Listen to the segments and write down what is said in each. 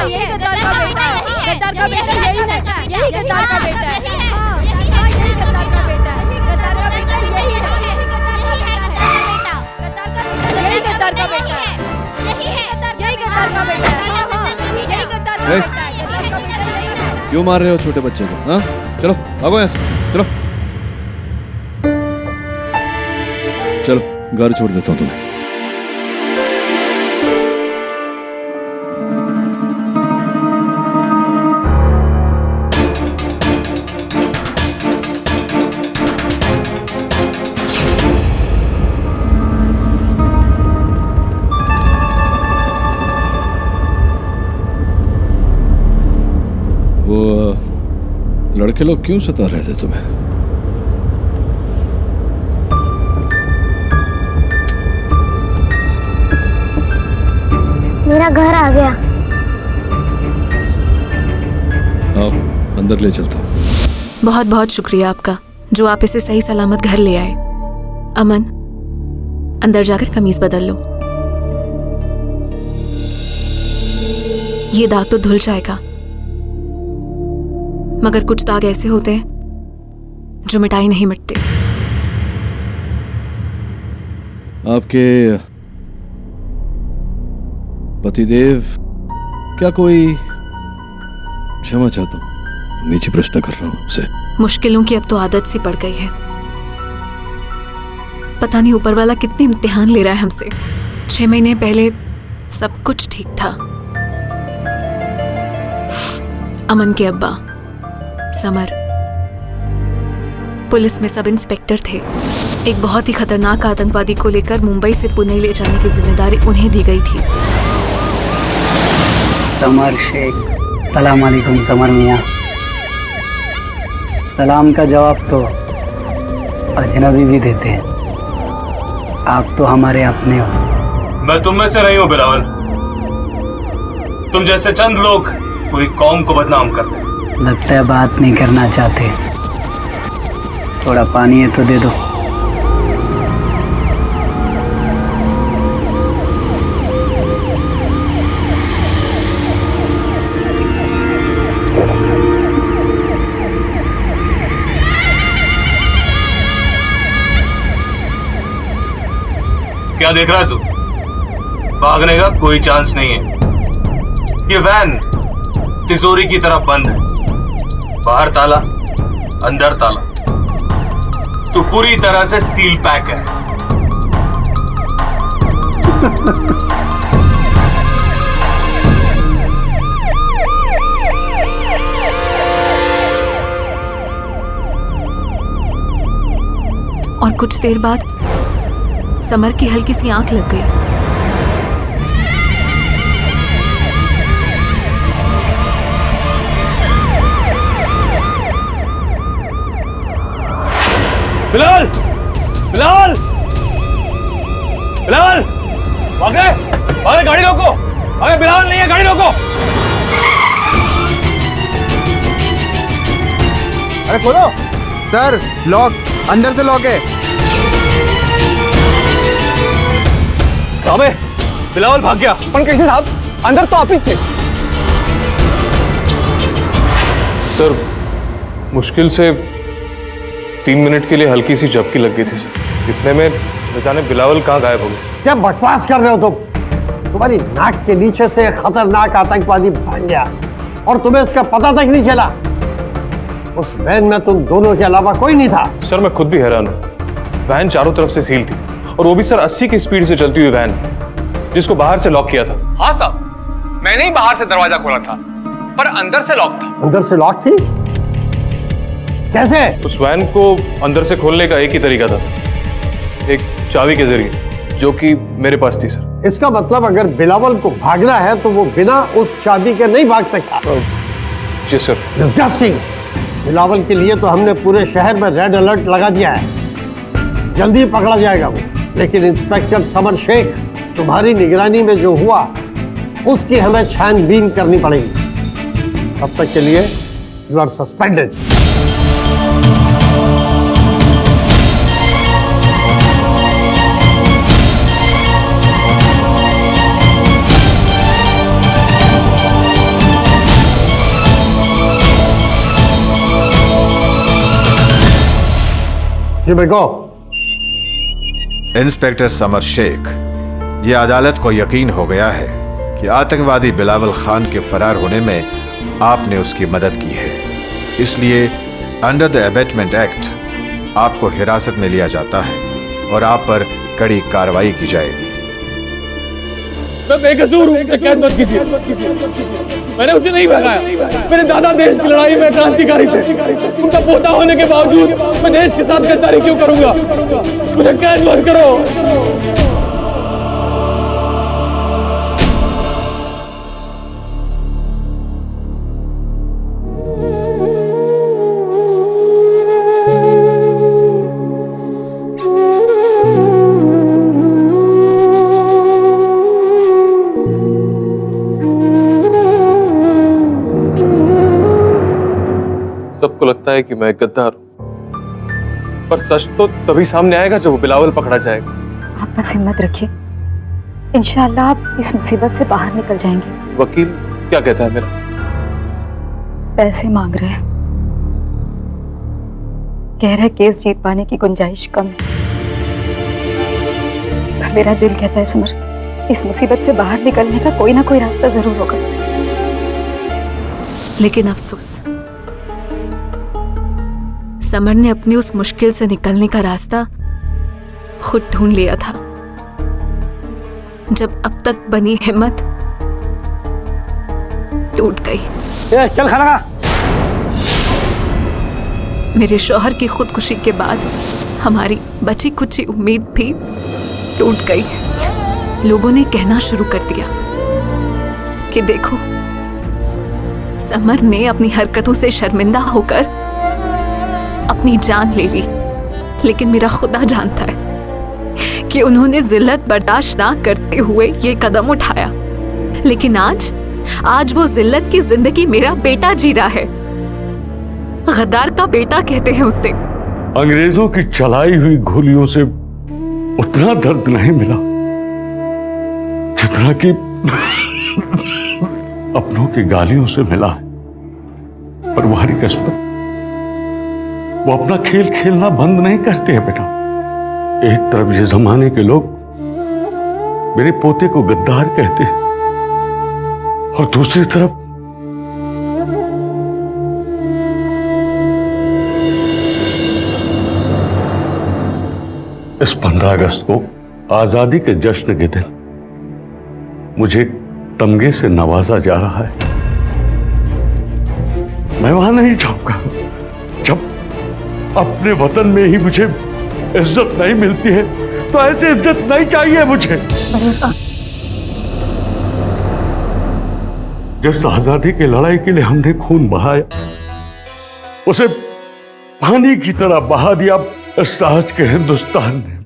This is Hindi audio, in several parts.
यही गद्दार का बेटा है, गद्दार का बेटा यही है, यही गद्दार का बेटा है, यही गद्दार का बेटा है, गद्दार का बेटा यही है, यही गद्दार का बेटा है, यही गद्दार का बेटा है, यही गद्दार का बेटा है, गद्दार का बेटा यही है। क्यों मार रहे हो छोटे बच्चे को? हाँ चलो भागो यहाँ से, चलो चलो घर छोड़ देता हूँ तुम्हें। वो लड़के लोग क्यों सता रहे थे तुम्हें? मेरा घर आ गया। आओ अंदर ले चलता हूँ। बहुत बहुत शुक्रिया आपका जो आप इसे सही सलामत घर ले आए। अमन, अंदर जाकर कमीज बदल लो। ये दाग तो धुल जाएगा, मगर कुछ दाग ऐसे होते हैं जो मिटाई नहीं मिटते। आपके पतिदेव क्या कोई, क्षमा चाहता हूं नीचे प्रश्न कर रहा हूं आपसे। मुश्किलों की अब तो आदत सी पड़ गई है। पता नहीं ऊपर वाला कितने इम्तिहान ले रहा है हमसे। 6 महीने पहले सब कुछ ठीक था। अमन के अब्बा समर पुलिस में सब इंस्पेक्टर थे। एक बहुत ही खतरनाक आतंकवादी को लेकर मुंबई से पुणे ले जाने की जिम्मेदारी उन्हें दी गई थी। समर शेख, सलाम अलैकुम समर मियाँ। सलाम का जवाब तो अजनबी भी देते हैं। आप तो हमारे अपने हो। मैं तुम में से नहीं हूं बिलावल। तुम जैसे चंद लोग पूरी कौम को बदनाम करते हैं। लगता है बात नहीं करना चाहते। थोड़ा पानी है तो दे दो। क्या देख रहा है तू? भागने का कोई चांस नहीं है। ये वैन तिजोरी की तरह बंद है। बाहर ताला, अंदर ताला। तू पूरी तरह से सील पैक है। और कुछ देर बाद समर की हल्की सी आंख लग गई। बिलाल! बिलाल! बिलाल! भागे! भागे, गाड़ी रोको! भागे, बिलाल नहीं है, गाड़ी रोको! अरे खोलो! सर लॉक, अंदर से लॉक है। अबे बिलावल भाग गया। पर कैसे साहब? अंदर तो आप ही थे। सर मुश्किल से 3 मिनट के लिए हल्की सी झपकी लग गई थी सर। इतने में न जाने बिलावल कहाँ गायब हो गए। क्या बकवास कर रहे हो तुम? तुम्हारी नाक के नीचे से एक खतरनाक आतंकवादी भाग गया और तुम्हें इसका पता तक नहीं चला। उस वैन में तुम दोनों के अलावा कोई नहीं था। सर मैं खुद भी हैरान हूँ। वैन चारों तरफ से सील थी और वो भी सर 80 की स्पीड से चलती हुई वैन, जिसको बाहर से लॉक किया था। हाँ साहब, मैंने ही बाहर से दरवाजा खोला था, पर अंदर से लॉक था। अंदर से लॉक थी? कैसे? उस वैन को अंदर से खोलने का एक ही तरीका था, एक चाबी के जरिए, जो कि मेरे पास थी सर। इसका मतलब अगर बिलावल को भागना है तो वो बिना उस चाबी के नहीं भाग सकता। जी सर। डिस्गस्टिंग। बिलावल के लिए तो हमने पूरे शहर में रेड अलर्ट लगा दिया है। जल्दी पकड़ा जाएगा वो। लेकिन इंस्पेक्टर समर शेख, तुम्हारी निगरानी में जो हुआ उसकी हमें छानबीन करनी पड़ेगी। तब तक के लिए यू आर सस्पेंडेड। जी भाई को इंस्पेक्टर समर शेख, ये अदालत को यकीन हो गया है कि आतंकवादी बिलावल खान के फरार होने में आपने उसकी मदद की है, इसलिए अंडर द अबेटमेंट एक्ट आपको हिरासत में लिया जाता है और आप पर कड़ी कार्रवाई की जाएगी। मैं बेकसूर हूं, कैद मत कीजिए। मैंने उसे नहीं भगाया। मेरे दादा देश की लड़ाई में क्रांतिकारी थे। उनका पोता होने के बावजूद मैं देश के साथ गद्दारी क्यों करूंगा? मुझे कैद मत करो। सबको लगता है कि मैं गद्दार हूं, पर सच तो तभी सामने आएगा जब वो बिलावल पकड़ा जाएगा। आप बस हिम्मत रखिए, इंशाअल्लाह आप इस मुसीबत से बाहर निकल जाएंगे। वकील क्या कहता है मेरा? पैसे मांग रहे हैं, कह रहे केस जीत पाने की गुंजाइश कम है। पर मेरा दिल कहता है समर, इस मुसीबत से बाहर निकलने का कोई ना कोई रास्ता जरूर होगा। लेकिन अफसोस, समर ने अपनी उस मुश्किल से निकलने का रास्ता खुद ढूंढ लिया था। जब अब तक बनी हिम्मत टूट गई। चल खाना खा। मेरे शौहर की खुदकुशी के बाद हमारी बची कुची उम्मीद भी टूट गई। लोगों ने कहना शुरू कर दिया कि देखो, समर ने अपनी हरकतों से शर्मिंदा होकर अपनी जान ले ली, लेकिन मेरा खुदा जानता है कि उन्होंने जिल्लत बर्दाश्त ना करते हुए ये कदम उठाया। लेकिन आज वो जिल्लत की जिंदगी मेरा बेटा जी रहा है। गद्दार का बेटा कहते हैं उसे। अंग्रेजों की चलाई हुई गोलियों से उतना दर्द नहीं मिला जितना कि अपनों की गालियों से मिला है। पर तुम्हारी किस्मत, वो अपना खेल खेलना बंद नहीं करते हैं बेटा। एक तरफ ये जमाने के लोग मेरे पोते को गद्दार कहते हैं और दूसरी तरफ इस 15 अगस्त को आजादी के जश्न के दिन मुझे तमगे से नवाजा जा रहा है। मैं वहां नहीं जाऊंगा जब अपने वतन में ही मुझे इज्जत नहीं मिलती है। तो ऐसी इज्जत नहीं चाहिए मुझे। जिस आजादी की लड़ाई के लिए हमने खून बहाया, उसे पानी की तरह बहा दिया इस आज के हिंदुस्तान ने।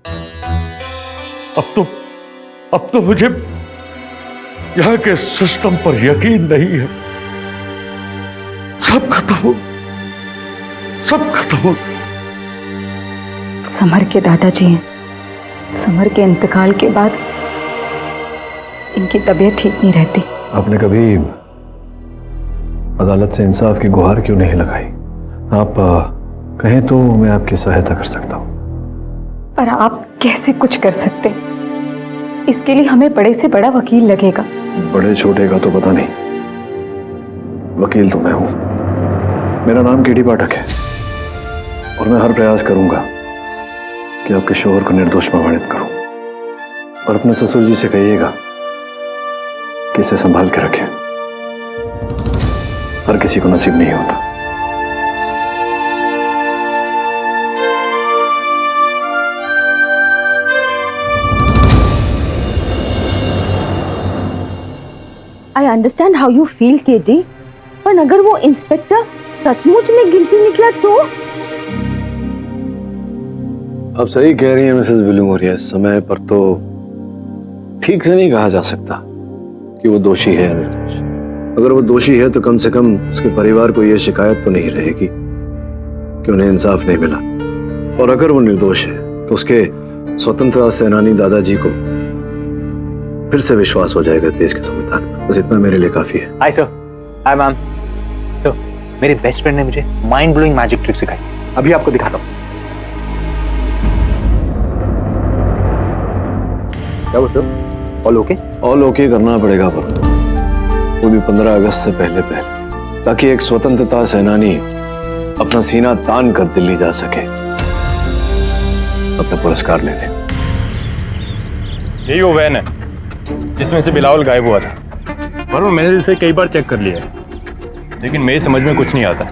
अब तो मुझे यहां के सिस्टम पर यकीन नहीं है। सब खत्म हो, सब खत्म हो। समर के दादाजी हैं। समर के इंतकाल के बाद इनकी तबीयत ठीक नहीं रहती। आपने कभी अदालत से इंसाफ की गुहार क्यों नहीं लगाई? आप कहें तो मैं आपकी सहायता कर सकता हूं। पर आप कैसे कुछ कर सकते? इसके लिए हमें बड़े से बड़ा वकील लगेगा। बड़े छोटे का तो पता नहीं, वकील तो मैं हूं। मेरा नाम केडी पाठक है और मैं हर प्रयास करूंगा कि आपके शोहर को निर्दोष प्रमाणित करूं। और अपने ससुर जी से कहिएगा कि इसे संभाल के रखें। हर किसी को नसीब नहीं होता। I understand how you feel, KD, पर अगर वो इंस्पेक्टर सचमुच में गिल्टी निकला तो? आप सही कह रही हैं मिसेस विलुमोरिया। इस समय पर तो ठीक से नहीं कहा जा सकता कि वो दोषी है या निर्दोष। अगर वो दोषी है तो कम से कम उसके परिवार को यह शिकायत तो नहीं रहेगी कि उन्हें इंसाफ नहीं मिला। और अगर वो निर्दोष है तो उसके स्वतंत्रता सेनानी दादाजी को फिर से विश्वास हो जाएगा देश के संविधान में। बस इतना मेरे लिए काफी है। Hi sir. Hi ma'am. Sir, मेरे बेस्ट फ्रेंड ने मुझे माइंड ब्लोइंग मैजिक ट्रिक सिखाई। अभी आपको दिखाता हूँ। क्या मतलब? ऑल ओके करना पड़ेगा पर वो भी 15 अगस्त से पहले, ताकि एक स्वतंत्रता सेनानी अपना सीना तान कर दिल्ली जा सके अपना पुरस्कार लेने। यही वो वैन है जिसमें से बिलावल गायब हुआ था। वरुण, मैंने इसे कई बार चेक कर लिया है, लेकिन मेरी समझ में कुछ नहीं आता।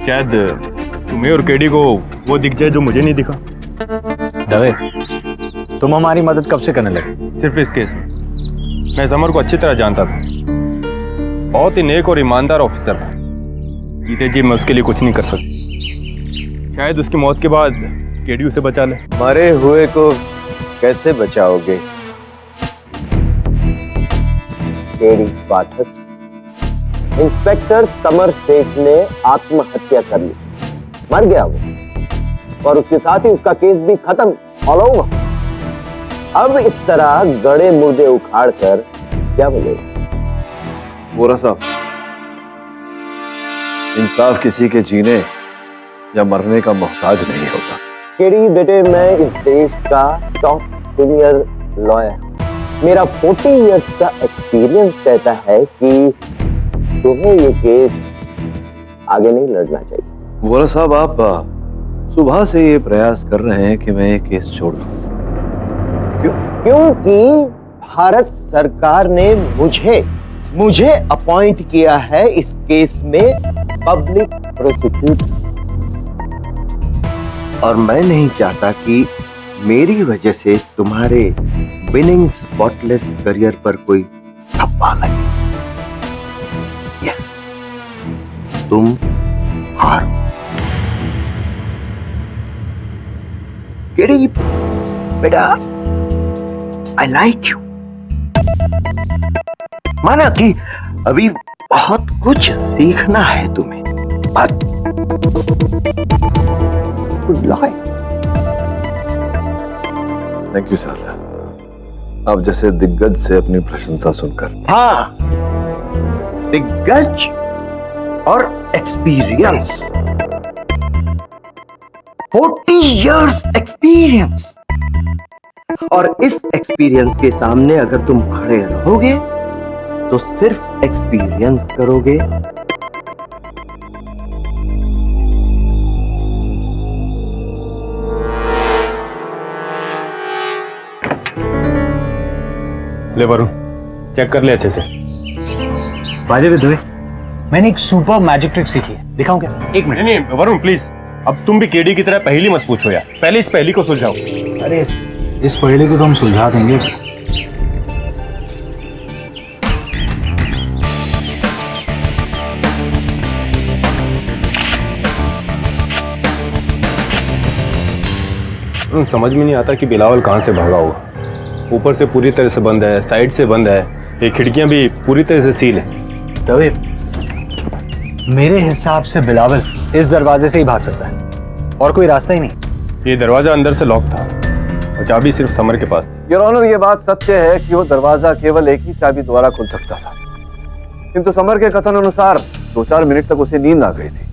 शायद तुम्हें और केडी को वो दिख जाए जो मुझे नहीं दिखा। दवे, तुम हमारी मदद कब से करने लगे? सिर्फ इस केस में। मैं समर को अच्छी तरह जानता था, बहुत ही नेक और ईमानदार ऑफिसर था। जीते जी मैं उसके लिए कुछ नहीं कर सकता। शायद उसकी मौत के बाद केडी उसे बचा ले। मरे हुए को कैसे बचाओगे? केडी पाठक, इंस्पेक्टर समर शेख ने आत्महत्या कर ली, मर गया वो, और उसके साथ ही उसका केस भी खत्म, ऑल ओवर। अब इस तरह गड़े मुर्दे उखाड़ कर क्या बोलेगा? वोरा साहब, इंसाफ किसी के जीने या मरने का मोहताज नहीं होता। केडी बेटे, मैं इस देश का टॉप सीनियर लॉयर, मेरा 40 इयर्स का एक्सपीरियंस कहता है कि तुम्हें ये केस आगे नहीं लड़ना चाहिए। वोरा साहब, आप सुबह से ये प्रयास कर रहे हैं कि मैं ये केस छोड़ दूं। क्योंकि भारत सरकार ने मुझे अपॉइंट किया है इस केस में पब्लिक प्रोसिक्यूटर, और मैं नहीं चाहता कि मेरी वजह से तुम्हारे विनिंग स्पॉटलेस करियर पर कोई ठप्पा लगे। यस, तुम हारो। केडी बेटा, I like you। माना कि अभी बहुत कुछ सीखना है तुम्हें, but good luck। Thank you sir, आप जैसे दिग्गज से अपनी प्रशंसा सुनकर। हाँ, दिग्गज और एक्सपीरियंस, 40 इयर्स एक्सपीरियंस, और इस एक्सपीरियंस के सामने अगर तुम खड़े रहोगे तो सिर्फ एक्सपीरियंस करोगे। ले वरुण, चेक कर ले अच्छे से। बाजे दुबे, मैंने एक सुपर मैजिक ट्रिक सीखी है, दिखाऊं क्या? एक मिनट। नहीं वरुण प्लीज, अब तुम भी केडी की तरह पहेली मत पूछो यार, पहले इस पहेली को सुलझाओ। अरे इस पहेली को तो हम सुलझा देंगे। समझ में नहीं आता कि बिलावल कहां से भागा होगा। ऊपर से पूरी तरह से बंद है, साइड से बंद है, ये खिड़कियां भी पूरी तरह से सील है। तवे, मेरे हिसाब से बिलावल इस दरवाजे से ही भाग सकता है, और कोई रास्ता ही नहीं। ये दरवाजा अंदर से लॉक था और चाबी सिर्फ समर के पास थी। योर ऑनर, ये बात सत्य है कि वो दरवाजा केवल एक ही चाबी द्वारा खुल सकता था, किंतु समर के कथन अनुसार 2-4 मिनट तक उसे नींद आ गई थी।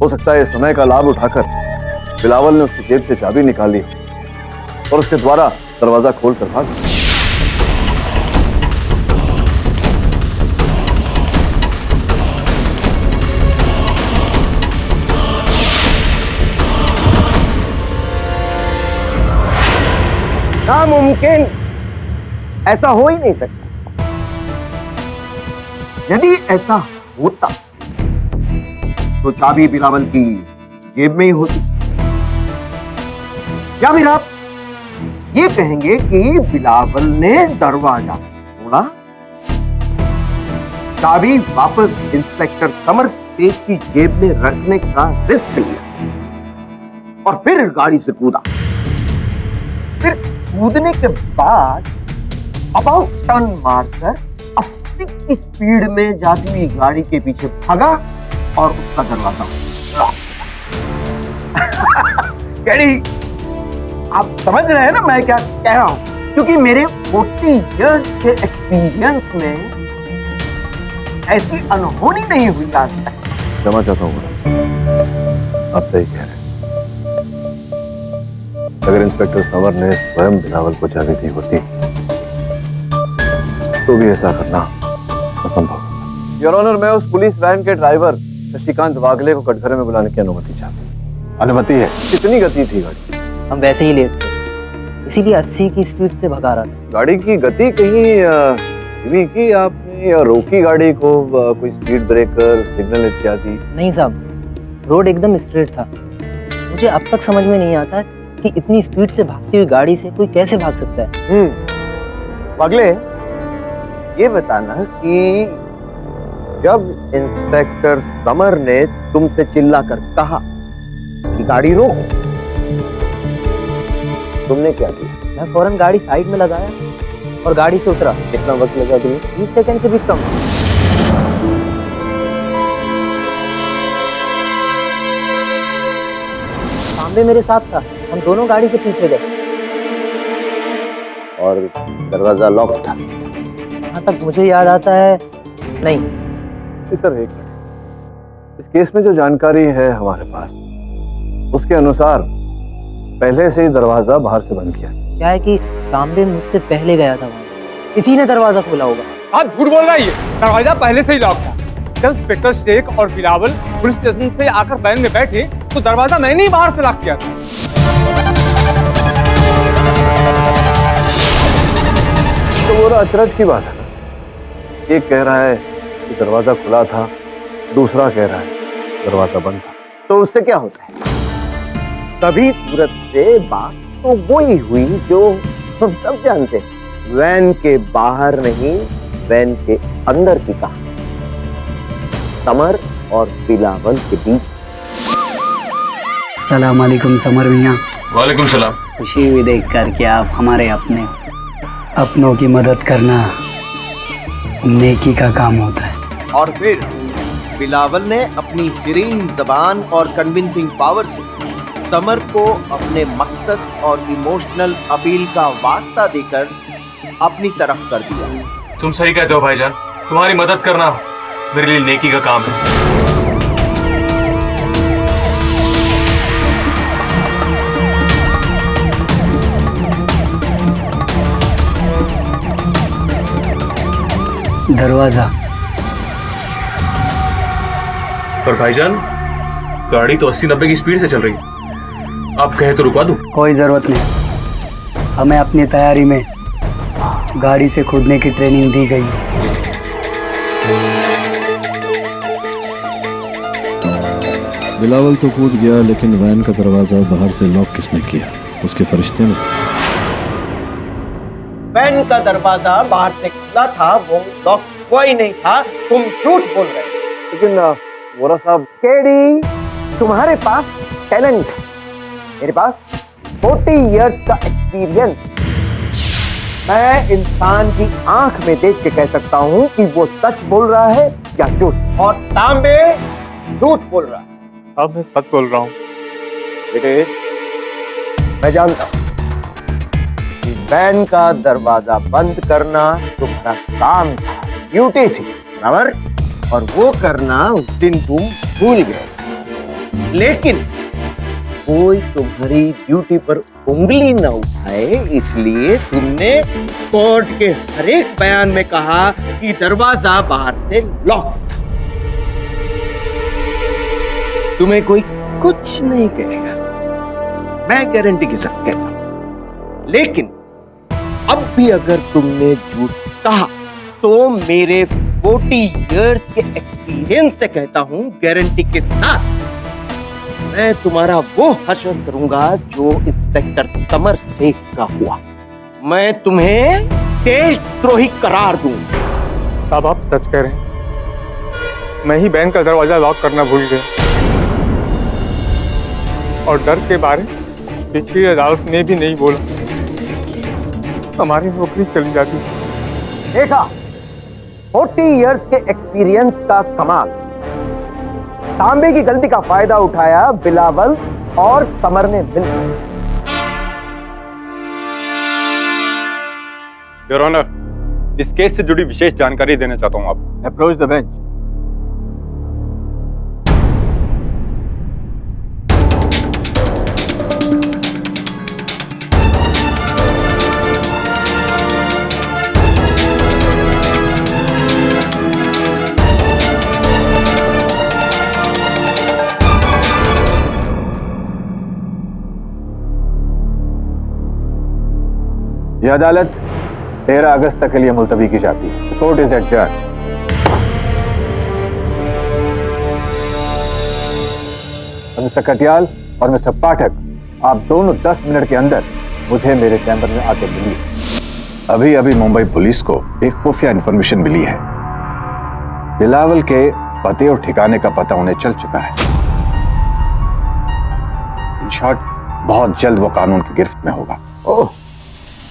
हो सकता है समय का लाभ उठाकर बिलावल ने उसकी जेब से चाबी निकाली और उसके द्वारा दरवाजा खोलकर भाग। नामुमकिन, ऐसा हो ही नहीं सकता। यदि ऐसा होता तो चाबी बिलावल की जेब में ही होती, या फिर आप ये कहेंगे कि बिलावल ने दरवाजा तोड़ा, चाबी वापस इंस्पेक्टर समर शेख की जेब में रखने का रिस्क लिया और फिर गाड़ी से कूदा। फिर कूदने के बाद अबाउट टर्न मारकर 80 की स्पीड में जाती हुई गाड़ी के पीछे भागा और उसका दरवाजा केडी, आप समझ रहे हैं ना मैं क्या कह रहा हूं? क्योंकि मेरे 40 इयर्स के एक्सपीरियंस में ऐसी अनहोनी नहीं हुई आज तक। क्षमा चाहता हूँ, आप सही कह रहे हैं। अगर इंस्पेक्टर समर ने स्वयं बिलावल को चाबी दी होती तो भी ऐसा करना असंभव। योर ऑनर, मैं उस पुलिस वैन के ड्राइवर शशिकांत वागले को कटघरे में बुलाने की अनुमति चाहता हूँ। अनुमति है। कितनी गति थी गाड़ी? हम वैसे ही लेट थे, इसीलिए 80 की स्पीड से भगा रहा था। गाड़ी की गति कहीं धीमी की आपने या रोकी गाड़ी को? कोई स्पीड ब्रेकर, सिग्नल इत्यादि? नहीं साहब, रोड एकदम स्ट्रेट था। मुझे अब तक समझ में नहीं आता कि इतनी स्पीड से भागती हुई गाड़ी से कोई कैसे भाग सकता है। वागले, ये बताना कि जब इंस्पेक्टर समर ने तुमसे चिल्लाकर कहा कि गाड़ी रोको, तुमने क्या किया? मैं फौरन गाड़ी साइड में लगाया और गाड़ी से उतरा। कितना वक्त लगा तुम्हें? 20 सेकंड से भी कम। तांबे मेरे साथ था, हम दोनों गाड़ी से पीछे गए। और दरवाजा लॉक था? जहाँ तक मुझे याद आता है नहीं। जी सर, एक मिनट। इस केस में जो जानकारी है हमारे पास, उसके अनुसार पहले से ही दरवाजा बाहर से बंद किया। क्या है कि तांबे मुझसे पहले गया था वहाँ, इसी ने दरवाजा खोला होगा। आप झूठ बोल रहा है, दरवाजा पहले से ही लॉक था। जब इंस्पेक्टर शेख और बिलावल पुलिस स्टेशन से आकर वैन में बैठे तो दरवाजा मैंने ही बाहर से लॉक किया था। तो वो अचरज की बात है ना, एक कह रहा है कि दरवाजा खुला था, दूसरा कह रहा है दरवाजा बंद था। तो उससे क्या होता है? तभी सूरत से बात तो वही हुई जो हम सब जानते हैं, वैन के बाहर नहीं, वैन के अंदर की कहानी, समर और बिलावल के बीच। सलाम अलैकुम समर मियाँ। वालेकुम सलाम। खुशी हुई देख कर कि आप हमारे अपनों की मदद करना नेकी का काम होता है। और फिर बिलावल ने अपनी शीरीन जबान और कन्विंसिंग पावर से समर को अपने मकसद और इमोशनल अपील का वास्ता देकर अपनी तरफ कर दिया। तुम सही कहते हो भाईजान, तुम्हारी मदद करना मेरे लिए नेकी का काम है। दरवाजा। पर भाईजान, गाड़ी तो 80-90 की स्पीड से चल रही है, आप कहे तो रुकवा दूं? कोई जरूरत नहीं, हमें अपनी तैयारी में गाड़ी से कूदने की ट्रेनिंग दी गई है। बिलावल तो कूद गया, लेकिन वैन का दरवाजा बाहर से लॉक किसने किया? उसके फरिश्ते ने। वैन का दरवाजा बाहर से खुला था, वो लॉक हुआ ही नहीं था। तुम झूठ बोल रहे हो। लेकिन वोरा साहब, केडी, तुम्हारे पास टैलेंट है, मेरे पास 40 इयर्स का एक्सपीरियंस। मैं इंसान की आंख में देख के कह सकता हूं कि वो सच बोल रहा है या झूठ। और तांबे झूठ बोल रहा है। साहब, मैं सच बोल रहा हूँ। बेटे, मैं जानता हूं कि वैन का दरवाजा बंद करना तुम्हारा काम था, ड्यूटी थी, बराबर? और वो करना उस दिन तुम भूल गए। लेकिन कोई तुम्हारी ड्यूटी पर उंगली न उठाए, इसलिए तुमने कोर्ट के हर एक बयान में कहा कि दरवाजा बाहर से लॉक था। तुम्हें कोई कुछ नहीं कहेगा, मैं गारंटी के साथ कहता हूं। लेकिन अब भी अगर तुमने झूठ कहा तो मेरे 40 इयर्स के एक्सपीरियंस से कहता हूं, गारंटी के साथ, मैं तुम्हारा वो हश्र करूंगा जो इंस्पेक्टर समर शेख का हुआ। मैं तुम्हें देशद्रोही करार दूंगा। साहब, आप सच कह रहे हैं, मैं ही वैन का दरवाजा लॉक करना भूल गया और डर के बारे पिछली अदालत ने भी नहीं बोला, हमारी नौकरी चली जाती। देखा, 40 इयर्स के एक्सपीरियंस का कमाल। तांबे की गलती का फायदा उठाया बिलावल और समर ने मिलकर। योर ऑनर, इस केस से जुड़ी विशेष जानकारी देना चाहता हूं आप। Approach the bench. यह अदालत 13 अगस्त तक के लिए मुलतवी की जाती है। Court is adjourn. Mister Katiyal और मिस्टर पाठक, आप दोनों 10 मिनट के अंदर मुझे मेरे चैम्बर में आके मिलिए। अभी अभी मुंबई पुलिस को एक खुफिया इंफॉर्मेशन मिली है। बिलावल के पते और ठिकाने का पता उन्हें चल चुका है। इन शॉर्ट, बहुत जल्द वो कानून की गिरफ्त में होगा। ओह,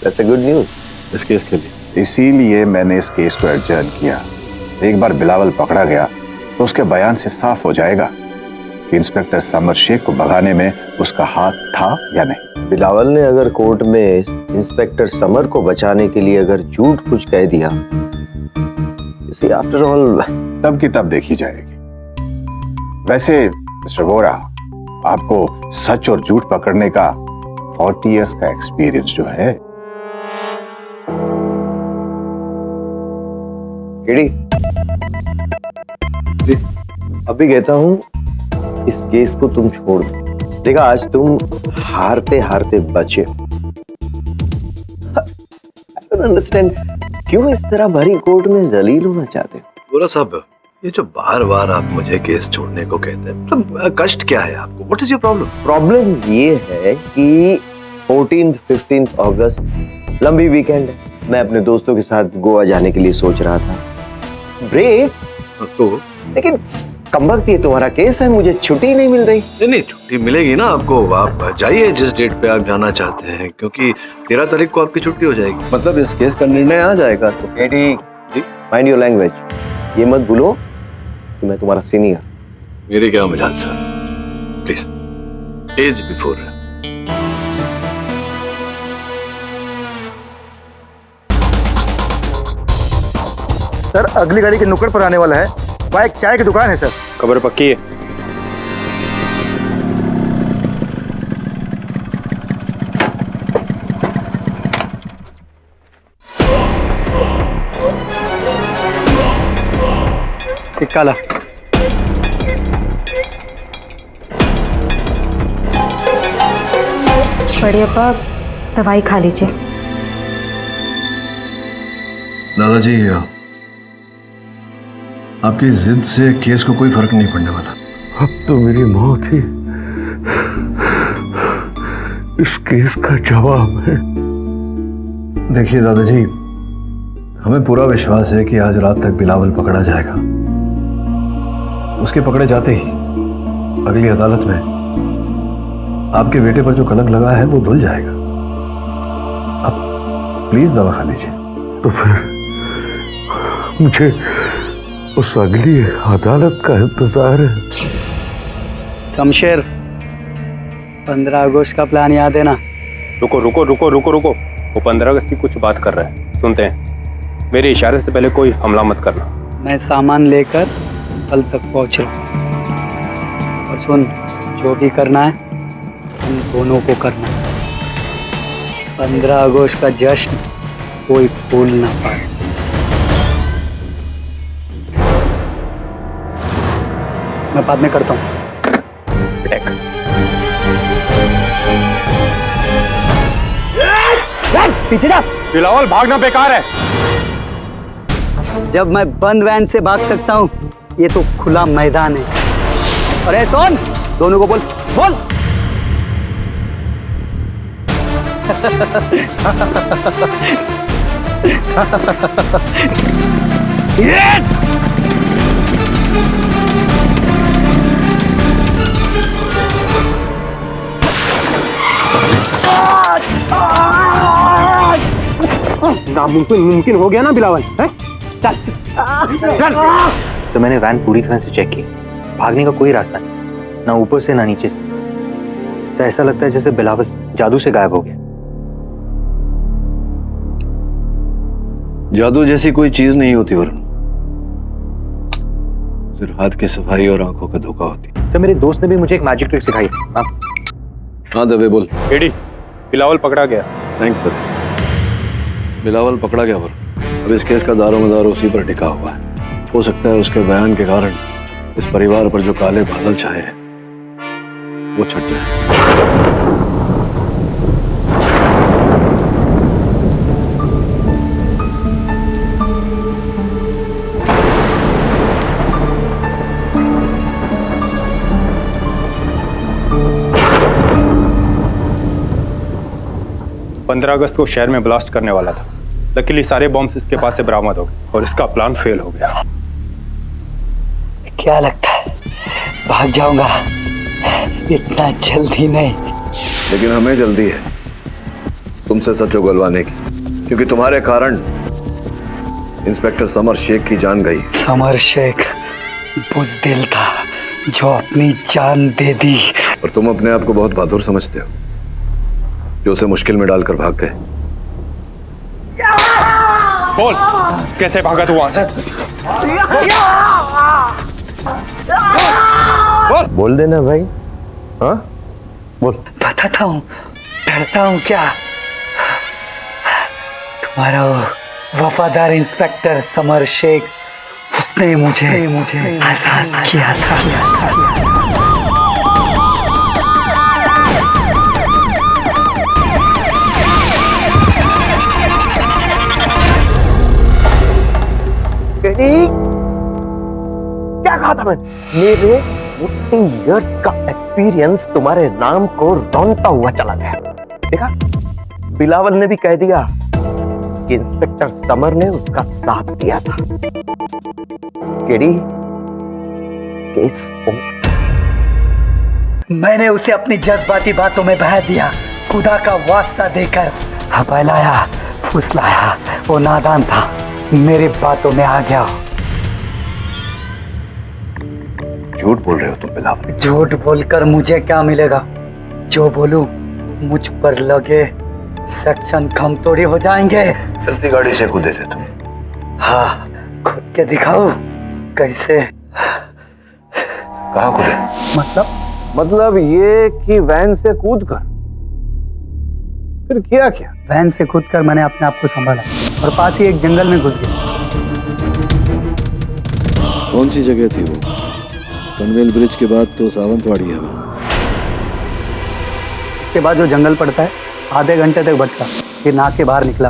दैट्स अ गुड न्यूज़ इस केस के लिए। इसीलिए मैंने इस केस को एडजर्न किया। एक बार बिलावल पकड़ा गया तो उसके बयान से साफ हो जाएगा कि इंस्पेक्टर समर शेख को भगाने में उसका हाथ था या नहीं। बिलावल ने अगर कोर्ट में इंस्पेक्टर समर को बचाने के लिए अगर झूठ कुछ कह दिया, इसे आफ्टर ऑल तब की तब देखी जाएगी। वैसे मिस्टर वोरा, आपको सच और झूठ पकड़ने का 40 इयर्स का एक्सपीरियंस जो है। केडी, अभी कहता हूं इस केस को तुम छोड़ दो। देखा, आज तुम हारते हारते बचे। I don't understand, क्यों इस तरह भरी कोर्ट में जलील होना चाहते हो? वोरा साहब, ये जो बार बार आप मुझे केस छोड़ने को कहते हैं, मतलब कष्ट क्या है आपको? What is your problem? Problem ये है कि 14th 15th अगस्त लंबी वीकेंड है। मैं अपने दोस्तों के साथ गोवा जाने के लिए सोच रहा था। ब्रेक तो, लेकिन कमबख्त ये तुम्हारा केस है, मुझे छुट्टी नहीं मिल रही। नहीं, छुट्टी मिलेगी ना आपको। आप जाइए जिस डेट पे आप जाना चाहते हैं, क्योंकि 13 तारीख को आपकी छुट्टी हो जाएगी। मतलब इस केस का निर्णय आ जाएगा। तो केडी, माइंड योर लैंग्वेज। ये मत भूलो कि मैं तुम्हारा सीनियर। मेरी क्या मजाल sir, please, age before. Sir, अगली गाड़ी के नुक्कड़ पर आने वाला है। वहाँ एक चाय की दुकान है सर। खबर पक्की है? एक काला। बड़े अब्बा, दवाई खा लीजिए। दादाजी, आपकी जिद से केस को कोई फर्क नहीं पड़ने वाला। अब तो मेरी मौत ही इस केस का जवाब है। देखिए दादाजी, हमें पूरा विश्वास है कि आज रात तक बिलावल पकड़ा जाएगा। उसके पकड़े जाते ही अगली अदालत में आपके बेटे पर जो कलंक लगा है वो धुल जाएगा। आप प्लीज दवा खा लीजिए। तो फिर मुझे उस अगली अदालत का इंतजार है। शमशेर, 15 अगस्त का प्लान याद है ना? रुको रुको रुको रुको रुको, वो 15 अगस्त की कुछ बात कर रहा है, सुनते हैं। मेरे इशारे से पहले कोई हमला मत करना। मैं सामान लेकर कल तक पहुंच रहा हूँ। और सुन, जो भी करना है हम दोनों को करना है। 15 अगस्त का जश्न कोई भूल ना पाए। मैं बाद में करता हूँ। पीछे जा। बिलावल, भागना बेकार है। जब मैं बंद वैन से भाग सकता हूँ, ये तो खुला मैदान है। अरे सुन, दोनों को बोल बोल। नामुमकिन मुमकिन हो गया ना बिलावल, है? चल। तो मैंने वैन पूरी तरह से चेक की, भागने का कोई रास्ता नहीं, ना ऊपर से ना नीचे से। तो ऐसा लगता है जैसे बिलावल जादू से गायब हो गया। जादू जैसी कोई चीज नहीं होती वरुण, सिर्फ हाथ की सफाई और आंखों का धोखा होती है। तो मेरे दोस्त ने भी मुझे एक मैजिक ट्रिक सिखाई। हाँ दबे बोल। एडी, बिलावल पकड़ा गया। Thanks sir. बिलावल पकड़ा गया वरुण। अब इस केस का दारोमदार उसी पर टिका हुआ है। हो सकता है उसके बयान के कारण इस परिवार पर जो काले बादल छाए हैं वो छट जाए। 15 अगस्त को शहर में ब्लास्ट करने वाला था। लकीली सारे बॉम्ब्स इसके पास से बरामद हो गए और इसका प्लान फेल हो गया। क्या लगता है भाग जाऊंगा? इतना जल्दी नहीं। लेकिन हमें जल्दी है तुमसे सच उगलवाने की, क्योंकि तुम्हारे कारण इंस्पेक्टर समर शेख की जान गई। समर शेख बुज़दिल था जो अपनी जान दे दी। और तुम अपने आप को बहुत बहादुर समझते हो जो उसे मुश्किल में डालकर भाग गए। बोल कैसे भागा तू वहां से? बोल देना भाई। हाँ बोल। बताता हूँ, डरता हूँ क्या? तुम्हारा वफादार इंस्पेक्टर समर शेख, उसने मुझे आजाद किया था। क्या कहा था मैंने? मेरे 40 इयर्स का एक्सपीरियंस तुम्हारे नाम को रौंदता हुआ चला गया। देखा, बिलावल ने भी कह दिया कि इंस्पेक्टर समर ने उसका साथ दिया था। केडी, केस मैंने उसे अपनी जज्बाती बातों में बहा दिया, खुदा का वास्ता देकर बहलाया, फुसलाया। वो नादान था, मेरी बातों में आ गया। झूठ बोल रहे हो तुम बिलावल। झूठ बोलकर मुझे क्या मिलेगा? जो बोलूं मुझ पर लगे सेक्शन कम थोड़ी हो जाएंगे। चलती गाड़ी से कूदे थे तुम। हाँ, खुद के दिखाओ कैसे। कहाँ कूदे? मतलब ये कि वैन से कूदकर। फिर किया क्या? वैन से कूदकर मैंने अपने आप को संभाला और पास ही एक जंगल में घुस गया। कौन सी जगह थी वो? पनवेल ब्रिज के बाद तो सावंतवाड़ी है। उसके बाद जो जंगल पड़ता है, आधे घंटे तक भटका, फिर नाक के बाहर निकला।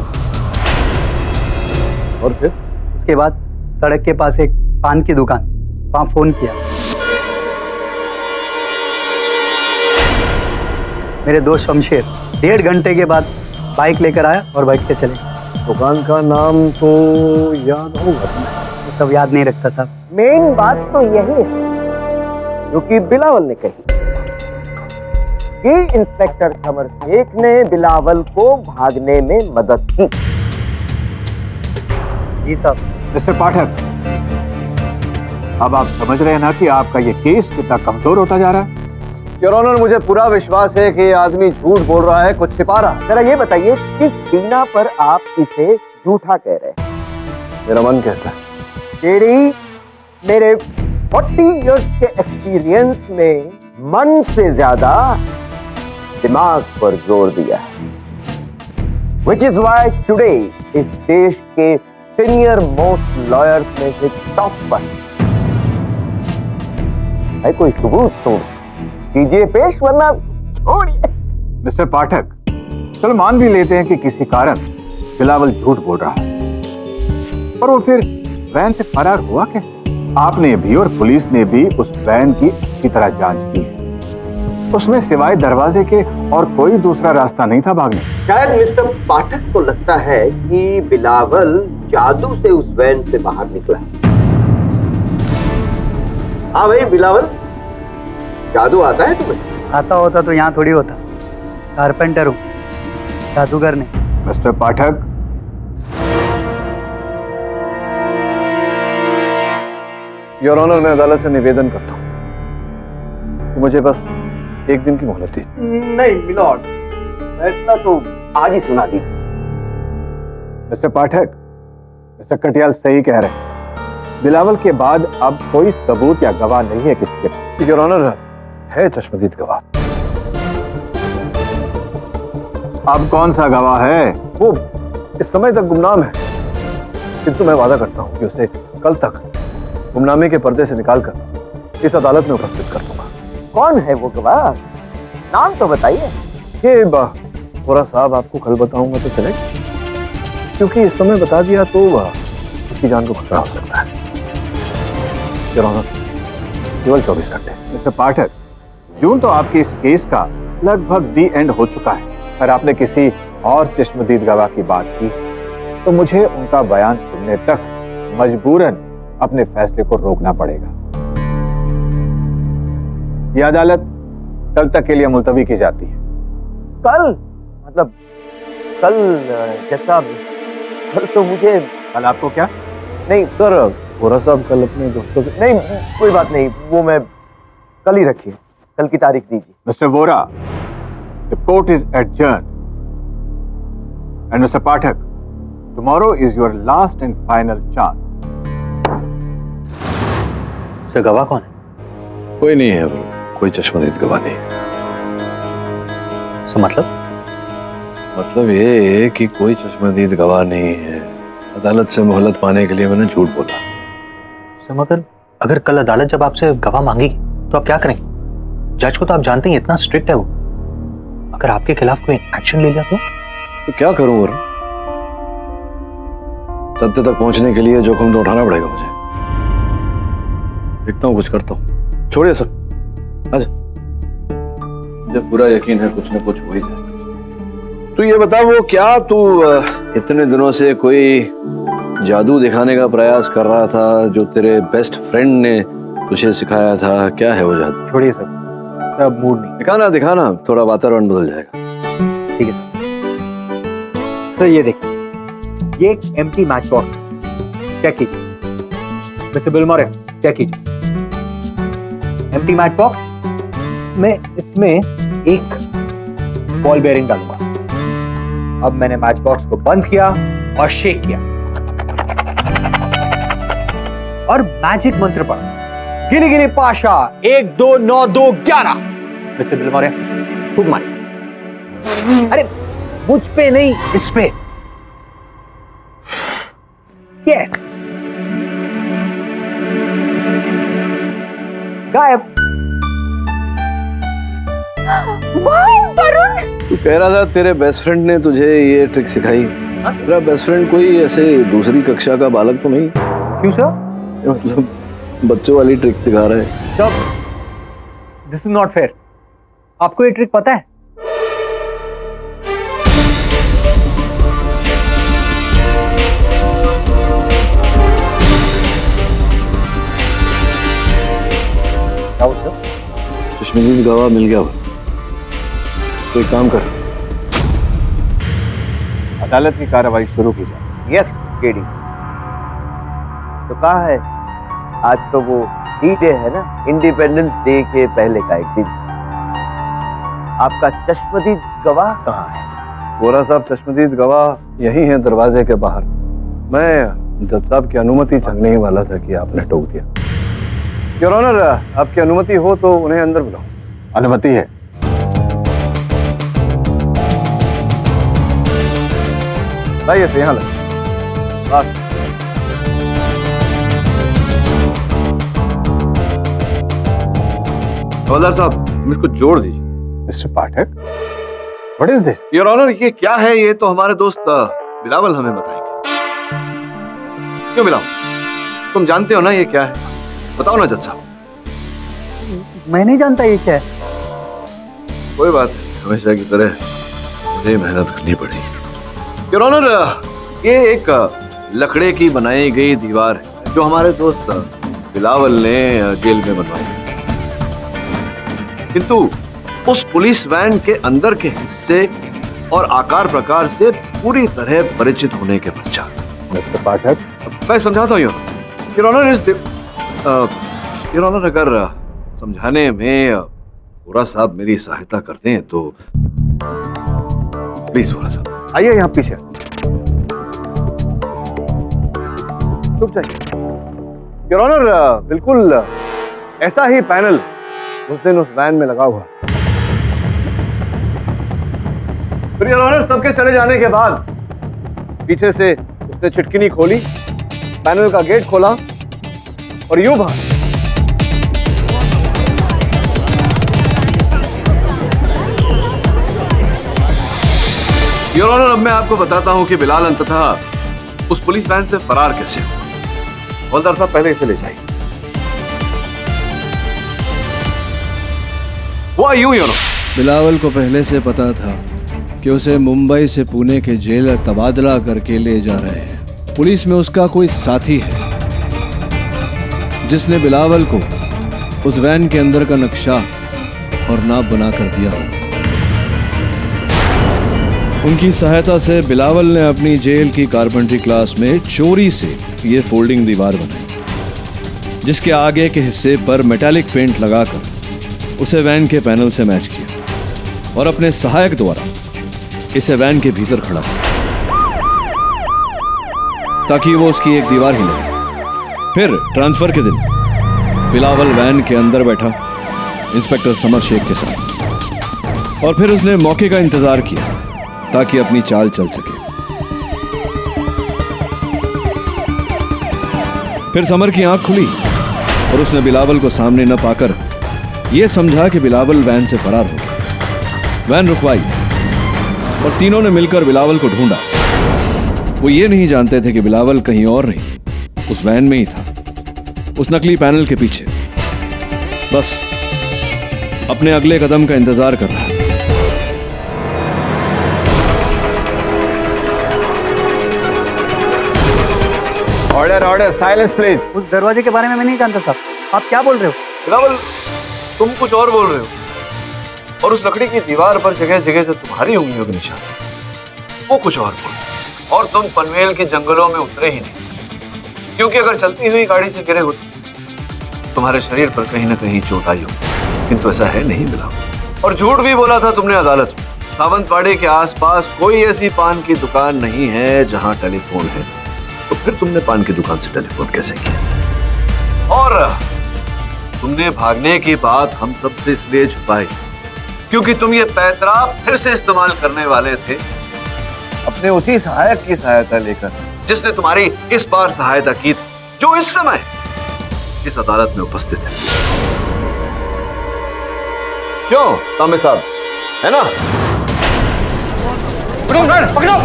और फिर उसके बाद सड़क के पास एक पान की दुकान, वहां फोन किया। मेरे दोस्त शमशेर 1.5 घंटे के बाद बाइक लेकर आया और बाइक से चले। दुकान का नाम तो याद होगा तुम्हें? सब याद नहीं रखता साहब। मेन बात तो यही है जो कि बिलावल ने कही कि इंस्पेक्टर समर शेख ने बिलावल को भागने में मदद की। जी साहब। मिस्टर पाठक, अब आप समझ रहे हैं ना कि आपका ये केस कितना कमजोर होता जा रहा है। योर ऑनर, मुझे पूरा विश्वास है कि ये आदमी झूठ बोल रहा है, कुछ छिपा रहा है। जरा ये बताइए कि बिना पर आप इसे झूठा कह रहे हैं। मेरा मन कहता है तेरी मेरे 40 इयर्स के एक्सपीरियंस में मन से ज्यादा दिमाग पर जोर दिया है। Which is why today इस देश के सीनियर मोस्ट लॉयर्स में से टॉप पर है। कोई सबूत तो कीजिए पेश, वरना छोड़िए। मिस्टर पाठक, चलो मान भी लेते हैं कि किसी कारण बिलावल झूठ बोल रहा है, पर वो फिर वैन से फरार हुआ कैसे? आपने भी और पुलिस ने भी उस वैन की अच्छी तरह जांच की है। उसमें सिवाय दरवाजे के और कोई दूसरा रास्ता नहीं था भागने। शायद मिस्टर पाठक को लगता है कि बिलावल जादू से उस वैन से बाहर निकला। हाँ भाई बिलावल, जादू आता है तुम्हें? आता होता तो यहाँ थोड़ी होता। कारपेंटर हूँ, जादूगर नहीं। मिस्टर पाठक, योर ऑनर, मैं अदालत से निवेदन करता हूँ कि मुझे बस एक दिन की मोहलत दीजिए। नहीं मिलॉर्ड, फैसला तो आज ही सुना दी। मिस्टर पाठक, मिस्टर कटियाल सही कह रहे हैं। बिलावल के बाद अब कोई सबूत या गवाह नहीं है किसी के पास। योर ऑनर, है चश्मदीद गवाह। अब कौन सा गवाह है? वो इस समय तक गुमनाम है, किंतु मैं वादा करता हूँ कि उसे कल तक गुमनामे के पर्दे से निकालकर इस अदालत में उपस्थित कर दूंगा। कौन है वो गवाह? नाम तो बताइए। ये बोरा साहब, आपको कल बताऊंगा तो चले, क्योंकि इस समय बता दिया तो उसकी जान को खतरा हो सकता है। योर ऑनर, केवल 24 घंटे। मिस्टर पाठक, यूं तो आपके इस केस का लगभग दी एंड हो चुका है, पर आपने किसी और चश्मदीद गवाह की बात की तो मुझे उनका बयान सुनने तक मजबूरन अपने फैसले को रोकना पड़ेगा। यह अदालत कल तक के लिए मुलतवी की जाती है। कल मतलब कल जैसा कल तो मुझे कल आपको क्या? नहीं सर, वोरा साहब कल अपने दोस्तों के नहीं, कोई बात नहीं, वो मैं कल ही रखिए, कल की तारीख दीजिए। Mister Vora, the court is adjourn and mister Pathak, tomorrow is your last and final chance. Sir गवाह कौन है? कोई नहीं है, कोई चश्मदीद गवाह नहीं है। सर मतलब ये है कि कोई चश्मदीद गवाह नहीं है। अदालत से मोहलत पाने के लिए मैंने झूठ बोला। सर मगर अगर कल अदालत जब आपसे गवाह मांगेगी तो आप क्या करेंगे? जज को तो आप जानते हैं इतना स्ट्रिक्ट है वो। अगर आपके खिलाफ कोई एक्शन ले लिया तो क्या करूं? और सत्य तक पहुंचने के लिए जोखिम तो उठाना पड़ेगा मुझे। देखता हूं, कुछ करता हूं। छोड़िए सब, आजा। मुझे पूरा यकीन है कुछ न कुछ हो ही जाएगा। तू ये बता, वो क्या तू इतने दिनों से कोई जादू दिखाने का प्रयास कर रहा था जो तेरे बेस्ट फ्रेंड ने तुझे सिखाया था? क्या है वो जादू? छोड़िए सर, अब मूड नहीं। दिखाना दिखाना, थोड़ा वातावरण बदल जाएगा। ठीक है सर। सर ये देखिए, ये एक एम्प्टी मैच बॉक्स, चेक कीजिए। मिस्टर बिलमोरे, चेक कीजिए। एम्प्टी मैच बॉक्स में इसमें एक बॉल बेयरिंग डालूंगा। अब मैंने मैच बॉक्स को बंद किया और शेक किया और मैजिक मंत्र पढ़ा, गिनी गिनी पाशा 1 2 9 2 11। मिस्टर बिलमोरे, खूब मारिए। अरे मुझ पे नहीं, इस पे। यस, गायब। तू कह रहा था तेरे बेस्ट फ्रेंड ने तुझे ये ट्रिक सिखाई। तेरा बेस्ट फ्रेंड कोई ऐसे दूसरी कक्षा का बालक तो नहीं? क्यों सर? मतलब बच्चों वाली ट्रिक दिखा रहे हैं। Sir, this is not fair. आपको ये ट्रिक पता है? क्या सर? चश्मदीद गवाह मिल गया। कोई काम कर। अदालत की कार्रवाई शुरू की जाए। Yes KD. तो कहा है, आज तो वो D-Day है ना, इंडिपेंडेंस डे के पहले का एक दिन। आपका चश्मदीद गवाह कहाँ है? वोरा साहब, चश्मदीद गवाह यही हैं, दरवाजे के बाहर। मैं जज साहब की अनुमति चाहने ही वाला था कि आपने टोक दिया। योर ऑनर, आपकी अनुमति हो तो उन्हें अंदर बुलाओ। अनुमति है। लाइए से यहाँ लगे। बस हवलदार साहब, मेरे को जोड़ दीजिए। Mister Pathak, what is this? Your honour, ये क्या है? ये तो हमारे दोस्त बिलावल हमें बताएंगे। क्यों बिलावल, तुम जानते हो ना ये क्या है? बताओ ना जज साहब। मैं नहीं जानता ये क्या है। कोई बात नहीं, हमेशा की तरह मुझे मेहनत करनी पड़ेगी। योर ऑनर, ये एक लकड़े की बनाई गई दीवार है जो हमारे दोस्त बिलावल ने जेल में बनवाई है। किंतु उस पुलिस वैन के अंदर के हिस्से और आकार प्रकार से पूरी तरह परिचित होने के पश्चात। मिस्टर पाठक, मैं समझाता हूँ योर ऑनर। योर ऑनर, अगर समझाने में वोरा साहब मेरी सहायता करते हैं तो प्लीज। वोरा साहब आइए यहाँ पीछे। चुप जाइए। योर ऑनर, बिल्कुल ऐसा ही पैनल उस दिन उस वैन में लगा हुआ। फिर योर ऑनर, सबके चले जाने के बाद पीछे से उसने चिटकिनी खोली, पैनल का गेट खोला और यूं बाहर। योर ऑनर, अब मैं आपको बताता हूं कि बिलाल अंततः उस पुलिस वैन से फरार कैसे हुआ। हवलदार साहब, पहले इसे ले जाइए। हुआ यूं योर ऑनर, बिलावल को पहले से पता था कि उसे मुंबई से पुणे के जेल तबादला करके ले जा रहे हैं। पुलिस में उसका कोई साथी है जिसने बिलावल को उस वैन के अंदर का नक्शा और नाप बना कर दिया हो। उनकी सहायता से बिलावल ने अपनी जेल की कारपेंट्री क्लास में चोरी से ये फोल्डिंग दीवार बनाई, जिसके आगे के हिस्से पर मेटालिक पेंट लगाकर उसे वैन के पैनल से मैच किया और अपने सहायक द्वारा इसे वैन के भीतर खड़ा किया ताकि वो उसकी एक दीवार ही लगे। फिर ट्रांसफर के दिन बिलावल वैन के अंदर बैठा इंस्पेक्टर समर शेख के साथ और फिर उसने मौके का इंतजार किया ताकि अपनी चाल चल सके। फिर समर की आंख खुली और उसने बिलावल को सामने न पाकर यह समझा कि बिलावल वैन से फरार हो गया। वैन रुकवाई और तीनों ने मिलकर बिलावल को ढूंढा। वो ये नहीं जानते थे कि बिलावल कहीं और नहीं, उस वैन में ही था, उस नकली पैनल के पीछे, बस अपने अगले कदम का इंतजार कर रहा था। Order order, silence please. उस दरवाजे के बारे में मैं नहीं जानता साहब, आप क्या बोल रहे हो? बिलावल, तुम कुछ और बोल रहे हो और उस लकड़ी की दीवार पर जगह जगह जो तुम्हारी उंगलियों के निशान है वो कुछ और बोल। और तुम पनवेल के जंगलों में उतरे ही नहीं, क्योंकि अगर चलती हुई गाड़ी से गिरे होते तुम्हारे शरीर पर कहीं ना कहीं चोट आई हो, किंतु ऐसा है नहीं बिलावल। और झूठ भी बोला था तुमने अदालत में। सावंतवाड़ी के आसपास कोई ऐसी पान की दुकान नहीं है जहां टेलीफोन है, तो फिर तुमने पान की दुकान से टेलीफोन कैसे किया? और तुमने भागने की बात हम सबसे इसलिए छुपाई क्योंकि तुम ये पैतरा फिर से इस्तेमाल करने वाले थे अपने उसी सहायक की सहायता लेकर जिसने तुम्हारी इस बार सहायता की, जो इस समय इस अदालत में उपस्थित है। क्यों तांबे साहब, है ना? पकड़ो पकड़ो।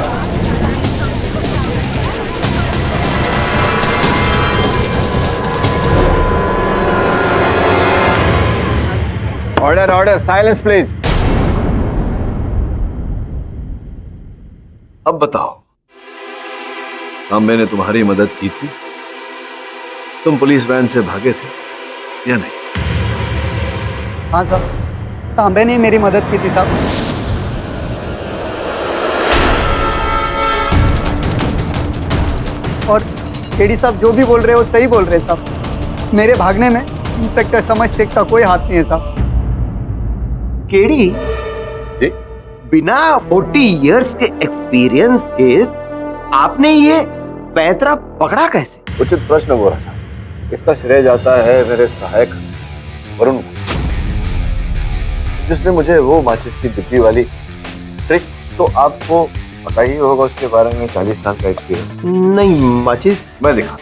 Order order, silence please. अब बताओ, तांबे ने तुम्हारी मदद की थी? तुम पुलिस वैन से भागे थे या नहीं? हाँ साहब, तांबे ने मेरी मदद की थी साहब। और केडी साहब जो भी बोल रहे हो सही बोल रहे हैं साहब। मेरे भागने में इंस्पेक्टर समर शेख का कोई हाथ नहीं है साहब। केडी, बिना 40 इयर्स के एक्सपीरियंस के आपने ये पैतरा पकड़ा कैसे? उचित प्रश्न बोला साहब। इसका श्रेय जाता है मेरे सहायक वरुण को, जिसने मुझे वो माचिस की डिब्बी वाली ट्रिक, तो आपको पता ही होगा उसके बारे में, 40 साल का एक्सपीरियंस। नहीं, माचिस मैं दिखा,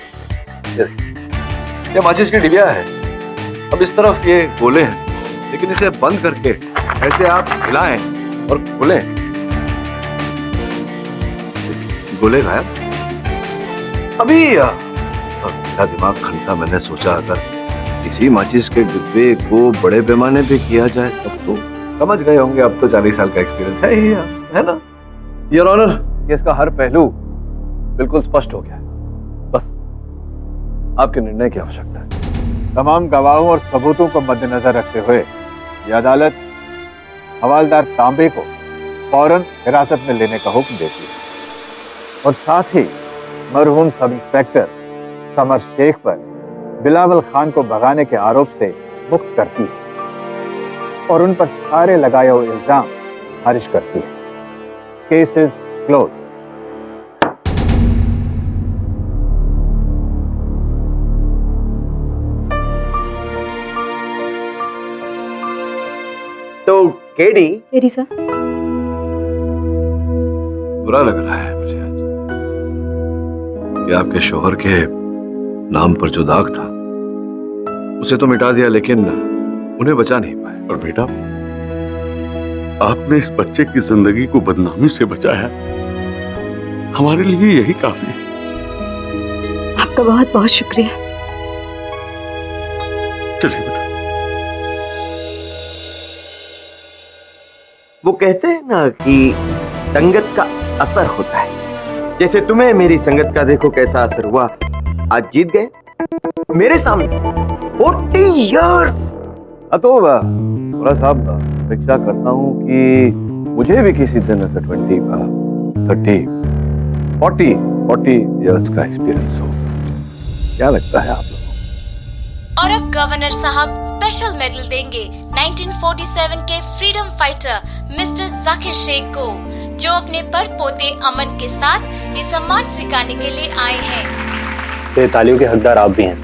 ये माचिस की डिबिया है। अब इस तरफ ये गोले हैं, लेकिन इसे बंद करके ऐसे आप हिलाएं और खोलें, गोले गायब। अभी मेरा दिमाग खनका, मैंने सोचा अगर इसी माचिस के डिब्बे को बड़े पैमाने पे किया जाए तब तो समझ गए होंगे। अब तो 40 साल का एक्सपीरियंस है ही, है ना? योर ऑनर, केस का हर पहलू बिल्कुल स्पष्ट हो गया है, बस आपके निर्णय की आवश्यकता है। तमाम गवाहों और सबूतों को मद्देनजर रखते हुए यह अदालत हवालदार तांबे को फौरन हिरासत में लेने का हुक्म देती है और साथ ही मरहूम सब इंस्पेक्टर समर शेख पर बिलावल खान को भगाने के आरोप से मुक्त करती है और उन पर सारे लगाए हुए इल्जाम खारिज करती है। Case is close. तो केडी सर, बुरा लग रहा है मुझे आज कि आपके शोहर के नाम पर जो दाग था उसे तो मिटा दिया, लेकिन उन्हें बचा नहीं पाए। और बेटा, आपने इस बच्चे की जिंदगी को बदनामी से बचाया, हमारे लिए यही काफी है। आपका बहुत बहुत शुक्रिया। चलिए बेटा। वो कहते हैं ना कि संगत का असर होता है। जैसे तुम्हें मेरी संगत का देखो कैसा असर हुआ, आज जीत गए मेरे सामने 40 इयर्स। तो थोड़ा सा अपेक्षा करता हूँ कि मुझे भी किसी दिन ऐसा 20 का 30 40 इयर्स का एक्सपीरियंस हो। क्या लगता है आप लोगों को? और अब गवर्नर साहब स्पेशल मेडल देंगे 1947 के freedom fighter mister Zakir Sheikh को, जो अपने पर पोते अमन के साथ ये सम्मान स्वीकारने के लिए आए हैं। तो तालियों के हकदार आप भी हैं।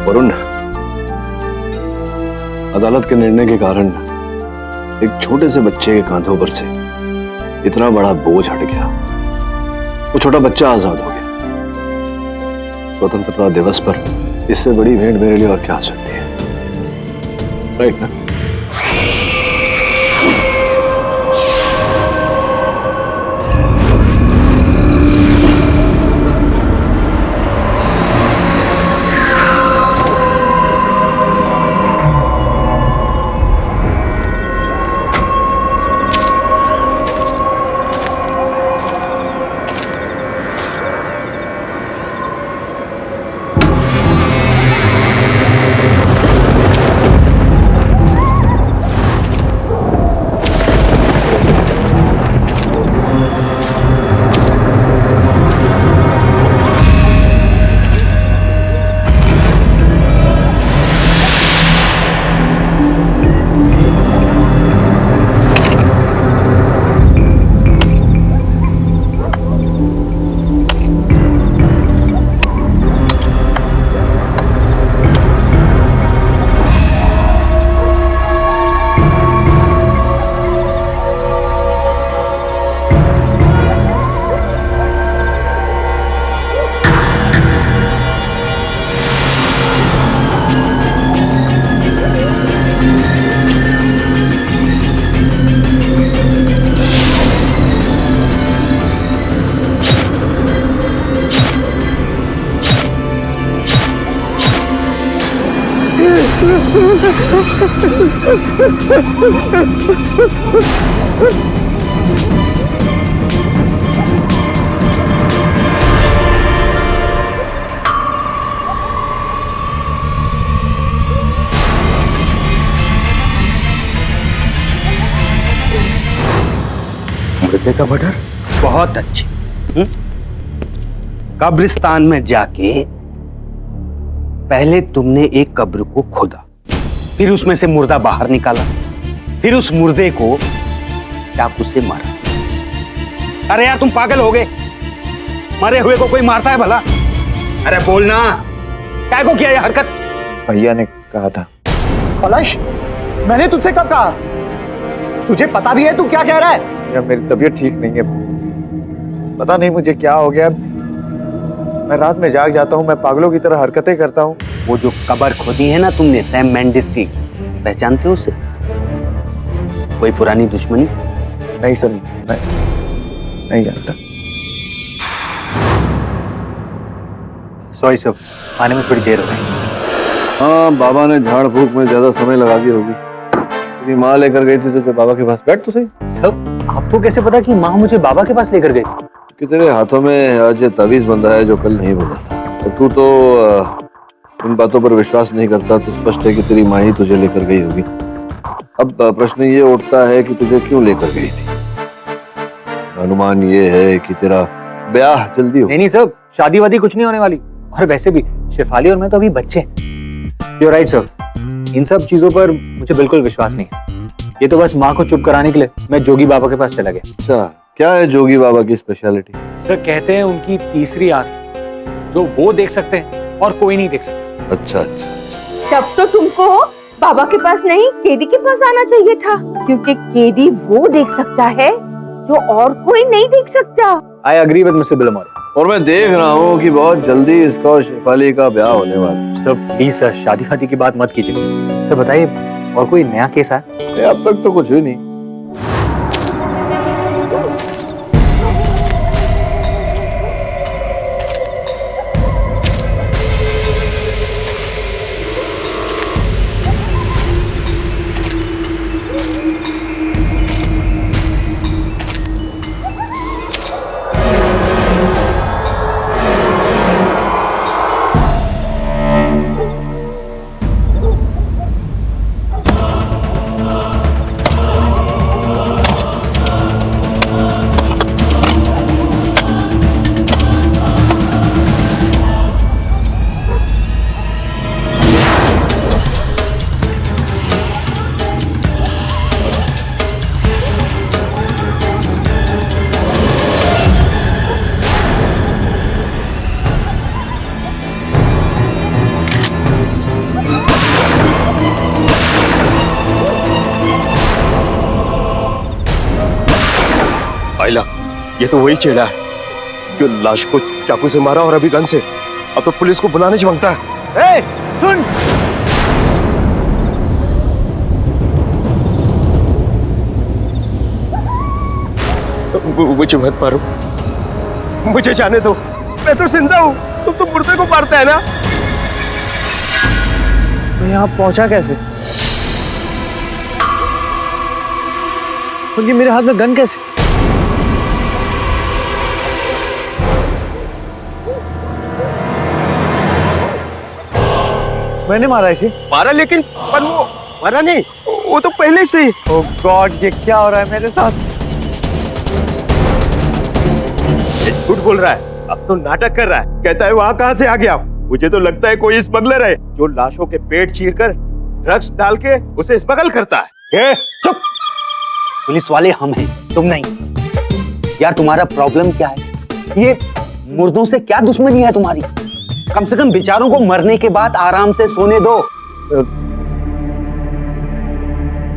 वरुण, अदालत के निर्णय के कारण एक छोटे से बच्चे के कांधों पर से इतना बड़ा बोझ हट गया। वो छोटा बच्चा आजाद हो गया। स्वतंत्रता दिवस पर इससे बड़ी भेंट मेरे लिए और क्या हो सकती है, राइट ना? मुर्दे का मर्डर बहुत अच्छे। कब्रिस्तान में जाके पहले तुमने एक कब्र को खोदा, फिर उसमें से मुर्दा बाहर निकाला, फिर उस मुर्दे को चाकू से मारा। अरे यार तुम पागल हो गए? मरे हुए को कोई मारता है भला? अरे बोलना, क्या को किया ये हरकत? भैया ने कहा था। पलाश, मैंने तुझसे कब कहा? तुझे पता भी है तू क्या कह रहा है? या मेरी तबीयत ठीक नहीं है, पता नहीं मुझे क्या हो गया। मैं रात में जाग जाता हूँ, मैं पागलों की तरह हरकतें करता हूँ। वो जो कब्र खोदी है ना तुमने सैम मेंडिस की, पहचानते हो उसे? कोई पुरानी दुश्मनी? नहीं सर, मैं नहीं जानता। सॉरी सर, आने में थोड़ी देर हो गई। हाँ, बाबा ने झाड़ फूक में ज्यादा समय लगा दी होगी। तेरी माँ लेकर गई थी तुझे बाबा के पास। बैठ तो सही। सब आपको कैसे पता कि माँ मुझे बाबा के पास लेकर गई? कि तेरे हाथों में आज ये तावीज बंधा है जो कल नहीं बंधा था। तो तू तो इन बातों पर विश्वास नहीं करता, तो स्पष्ट है कि तेरी माँ ही तुझे लेकर गई होगी। अब प्रश्न ये उठता है कि तुझे क्यों लेकर गई थी? अनुमान ये है कि तेरा ब्याह जल्दी हो। नहीं सर, शादी वादी कुछ नहीं होने वाली। और वैसे भी शेफाली और मैं तो अभी बच्चे। You're right सर, इन सब चीजों पर मुझे बिल्कुल विश्वास नहीं है। ये तो बस माँ को चुप कराने के लिए मैं जोगी बाबा के पास चला गया। अच्छा, क्या है जोगी बाबा की स्पेशलिटी? सर कहते हैं उनकी तीसरी आंख जो वो देख सकते हैं और कोई नहीं देख सकता। अच्छा अच्छा। तब तो तुमको बाबा के पास नहीं केडी के पास आना चाहिए था, क्योंकि केडी वो देख सकता है जो और कोई नहीं देख सकता। I agree with Mr. बिलमोर। और मैं देख रहा हूँ कि बहुत जल्दी इसका और शेफाली का ब्याह होने वाला है। सर प्लीज सर, शादी वादी की बात मत कीजिए। सर बताइए, और कोई नया केस है? अब तक तो कुछ भी नहीं। आइला, ये तो वही चेला है जो लाश को चाकू से मारा और अभी गन से। अब तो पुलिस को बुलाने से मांगता है। ए, सुन। मुझे मत मारो, मुझे जाने दो, मैं तो जिंदा हूँ, तुम तो मुर्दे को मारते है ना। मैं यहाँ पहुंचा कैसे? और ये मेरे हाथ में गन कैसे? मैंने मारा इसे? मारा, लेकिन पर वो मरा नहीं, वो तो पहले से ही। ओह गॉड, ये क्या हो रहा है मेरे साथ? झूठ बोल रहा है, अब तो नाटक कर रहा है। कहता है वहां कहां से आ गया। मुझे तो लगता है कोई स्मगलर है जो लाशों के पेट चीरकर ड्रग्स डाल के उसे स्मगल करता है। चुप! पुलिस वाले हम हैं, तुम नहीं। यार तुम्हारा प्रॉब्लम क्या है? ये मुर्दों से क्या दुश्मनी है तुम्हारी? कम से कम बेचारों को मरने के बाद आराम से सोने दो।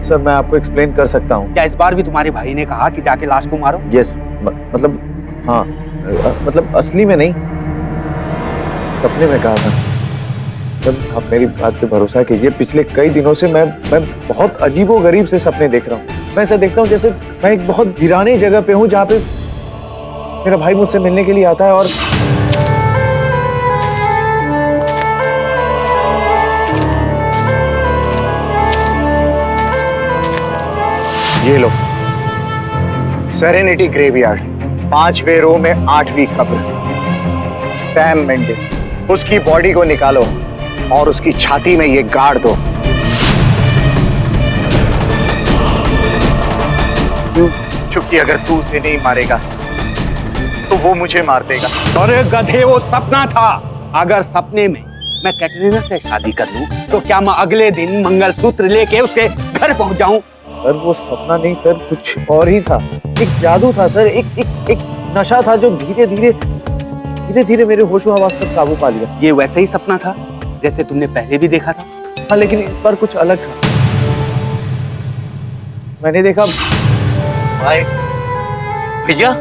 सर मैं आपको एक्सप्लेन कर सकता हूँ। क्या इस बार भी तुम्हारे भाई ने कहा कि जाके लाश को मारो? यस, मतलब हाँ, मतलब असली में नहीं, सपने में कहा था। सर आप मेरी बात पे भरोसा कीजिए, पिछले कई दिनों से मैं बहुत अजीबोगरीब से सपने देख रहा हूँ। मैं ऐसा देखता हूँ जैसे मैं एक बहुत वीरानी जगह पे हूँ जहाँ पे मेरा भाई मुझसे मिलने के लिए आता है और ये लो, सेरेनिटी ग्रेवयार्ड, 5वें रो में 8वीं कब्र। सैम मेंडिस, उसकी बॉडी को निकालो और उसकी छाती में ये गाड़ दो। क्योंकि अगर तू उसे नहीं मारेगा तो वो मुझे मार देगा। अरे गधे, वो सपना था। अगर सपने में मैं कैटरीना से शादी कर लूं तो क्या मैं अगले दिन मंगलसूत्र लेके उसके घर पहुंच जाऊं? सर वो सपना नहीं सर, कुछ और ही था। एक जादू था सर, एक नशा था जो धीरे धीरे मेरे होशो हवास पर काबू पा लिया। ये वैसा ही सपना था जैसे तुमने पहले भी देखा था? हाँ, लेकिन इस बार कुछ अलग था। मैंने देखा भाई भैया,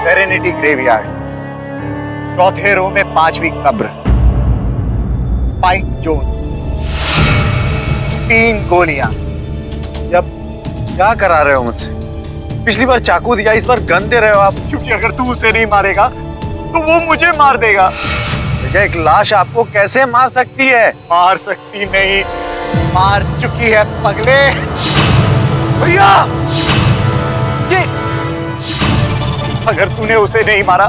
सेरेनिटी ग्रेवयार्ड, 4थे रो में 5वीं कब्र, स्पाइक जोन, 3 गोलियां। अब क्या करा रहे हो मुझसे? पिछली बार चाकू दिया, इस बार गन दे रहे हो आप। क्योंकि अगर तू उसे नहीं मारेगा तो वो मुझे मार देगा। भैया एक लाश आपको कैसे मार सकती है? मार सकती नहीं, मार चुकी है पगले। भैया ये अगर तूने उसे नहीं मारा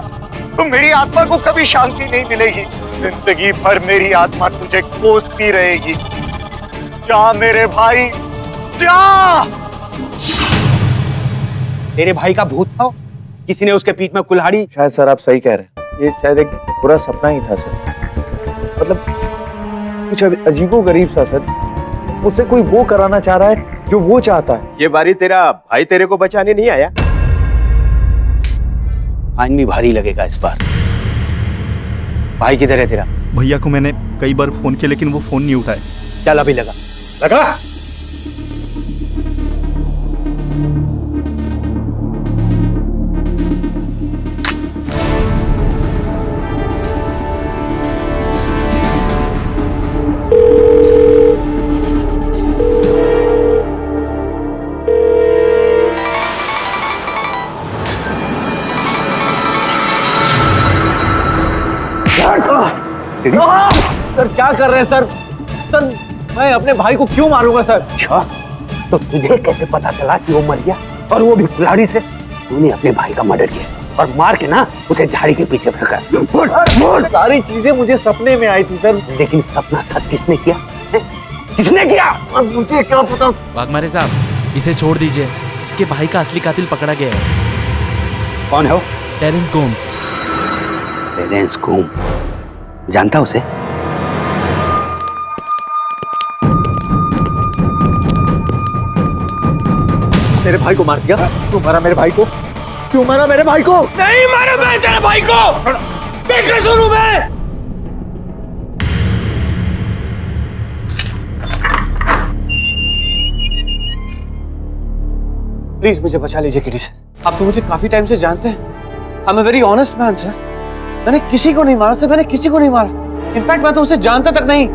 तो मेरी आत्मा को कभी शांति नहीं मिलेगी। जिंदगी भर मेरी आत्मा तुझे कोसती रहेगी। जा मेरे भाई, जा। तेरे भाई का भूत था? किसी ने उसके पीठ में कुल्हाड़ी? शायद सर आप सही कह रहे हैं, ये शायद एक बुरा सपना ही था सर। मतलब कुछ अजीबोगरीब सा सर। मुझसे कोई वो कराना चाह रहा है जो वो चाहता है। ये बारी तेरा भाई तेरे को बचाने नहीं आया? फाइन भी भारी लगेगा इस बार। भाई किधर है तेरा? भैया को मैंने कई बार फोन किया लेकिन वो फोन नहीं उठाए। चल अभी लगा। सर क्या कर रहे हैं सर? सर मैं अपने भाई को क्यों मारूंगा सर? अच्छा, तो तुझे कैसे पता चला कि वो मर गया, और वो भी कुल्हाड़ी से? तूने अपने भाई का मर्डर किया और मार के ना उसे झाड़ी के पीछे फेंका। सारी चीजें मुझे सपने में आई थी सर। लेकिन सपना सच किसने किया है? किसने किया? और मुझे क्या पता। वाघमारे साहब, इसे छोड़ दीजिए। इसके भाई का असली कातिल पकड़ा गया है। कौन है वो? टेरेंस गोम्स। टेरेंस गोम? जानता उसे? तेरे भाई को मार दिया? क्यों मारा मेरे भाई को? क्यों मारा मेरे भाई को? नहीं मारा मैं तेरे भाई को। बेकसूर हूं मैं। प्लीज मुझे बचा लीजिए किडी से। आप तो मुझे काफी टाइम से जानते हैं। I am a very honest man sir. मैंने किसी को नहीं मारा सर, मैंने किसी को नहीं मारा। इनफैक्ट मैं तो उसे जानता तक नहीं,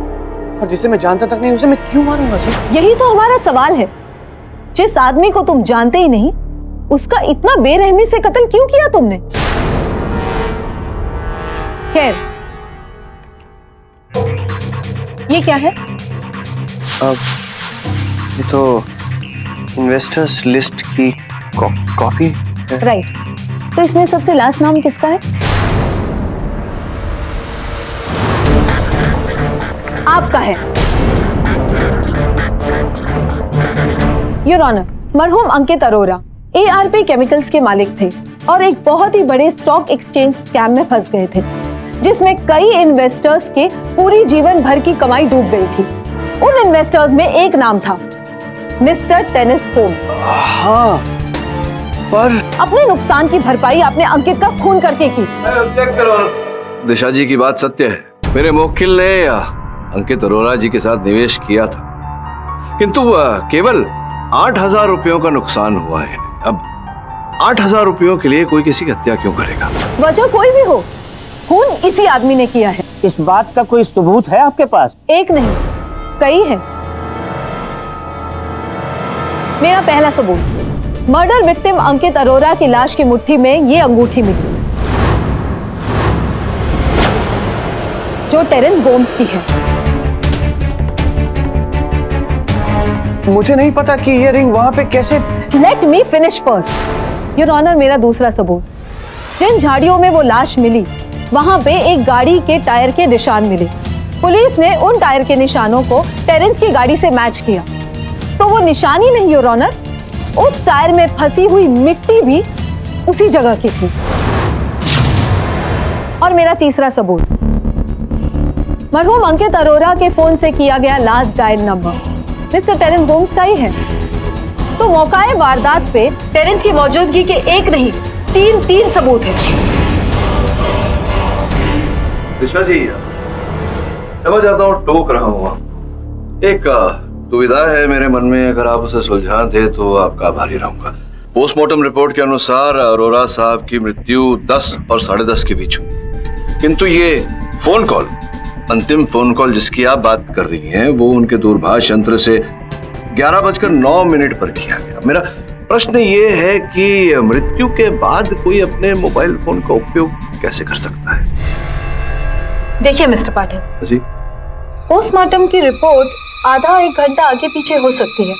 और जिसे मैं जानता तक नहीं उसे मैं क्यों मारूंगा सर? यही तो हमारा सवाल है। जिस आदमी को तुम जानते ही नहीं, उसका इतना बेरहमी से कत्ल क्यों किया तुमने? खैर, ये क्या है? ये तो इन्वेस्टर्स लिस्ट की कॉपी है। राइट। तो इसमें सबसे लास्ट नाम किसका है? आपका है। योर ऑनर, मरहूम अंकित अरोरा ARP केमिकल्स के मालिक थे और एक बहुत ही बड़े स्टॉक एक्सचेंज स्कैम में फंस गए थे, जिसमें कई इन्वेस्टर्स के पूरी जीवन भर की कमाई डूब गई थी। उन इन्वेस्टर्स में एक नाम था मिस्टर टेनिस होम्स। हाँ, पर अपने नुकसान की भरपाई आपने अंकित का खून करके की। दिशा जी की बात सत्य है। मेरे मुवक्किल ने अंकित अरोरा जी के साथ निवेश किया था, किंतु केवल 8,000 रुपयों का नुकसान हुआ है। अब 8,000 रुपयों के लिए कोई किसी की हत्या क्यों करेगा? वजह कोई भी हो, खून इसी आदमी ने किया है। इस बात का कोई सबूत है आपके पास? एक नहीं, कई है। मेरा पहला सबूत, मर्डर विक्टिम अंकित अरोरा की लाश की मुट्ठी में ये अंगूठी मिली, जो टेरेंस गोम्स की है। मुझे नहीं पता कि ये रिंग वहां पे कैसे। Let me finish first. Your honour, मेरा दूसरा सबूत, जिन झाड़ियों में वो लाश मिली, वहां पे एक गाड़ी के टायर के निशान मिले। पुलिस ने उन टायर के निशानों को टेरेंस की गाड़ी से मैच किया, तो वो निशान ही नहीं योर ऑनर, उस टायर में फंसी हुई मिट्टी भी उसी जगह की थी। और मेरा तीसरा सबूत, मरहूम अंकित अरोरा के फोन से किया गया last dial number mister Terence Gomes का ही है। तो मौकाए वारदात पे टेरेंस की मौजूदगी के एक नहीं, तीन सबूत हैं। दिशा जी, समझ जाता हूँ टोक रहा हूँ। एक दुविधा है मेरे मन में, अगर आप उसे सुलझा दे तो आपका आभारी रहूंगा। पोस्टमार्टम रिपोर्ट के अनुसार अरोरा साहब की मृत्यु 10 और 10:30 के बीच हुई, किंतु ये फोन कॉल, अंतिम फोन कॉल जिसकी आप बात कर रही हैं, वो उनके दूरभाष यंत्र से 11:09 पर किया गया। मेरा प्रश्न ये है कि मृत्यु के बाद कोई अपने मोबाइल फोन का उपयोग कैसे कर सकता है? देखिए मिस्टर पाठक जी, पोस्टमार्टम की रिपोर्ट आधा एक घंटा आगे पीछे हो सकती है।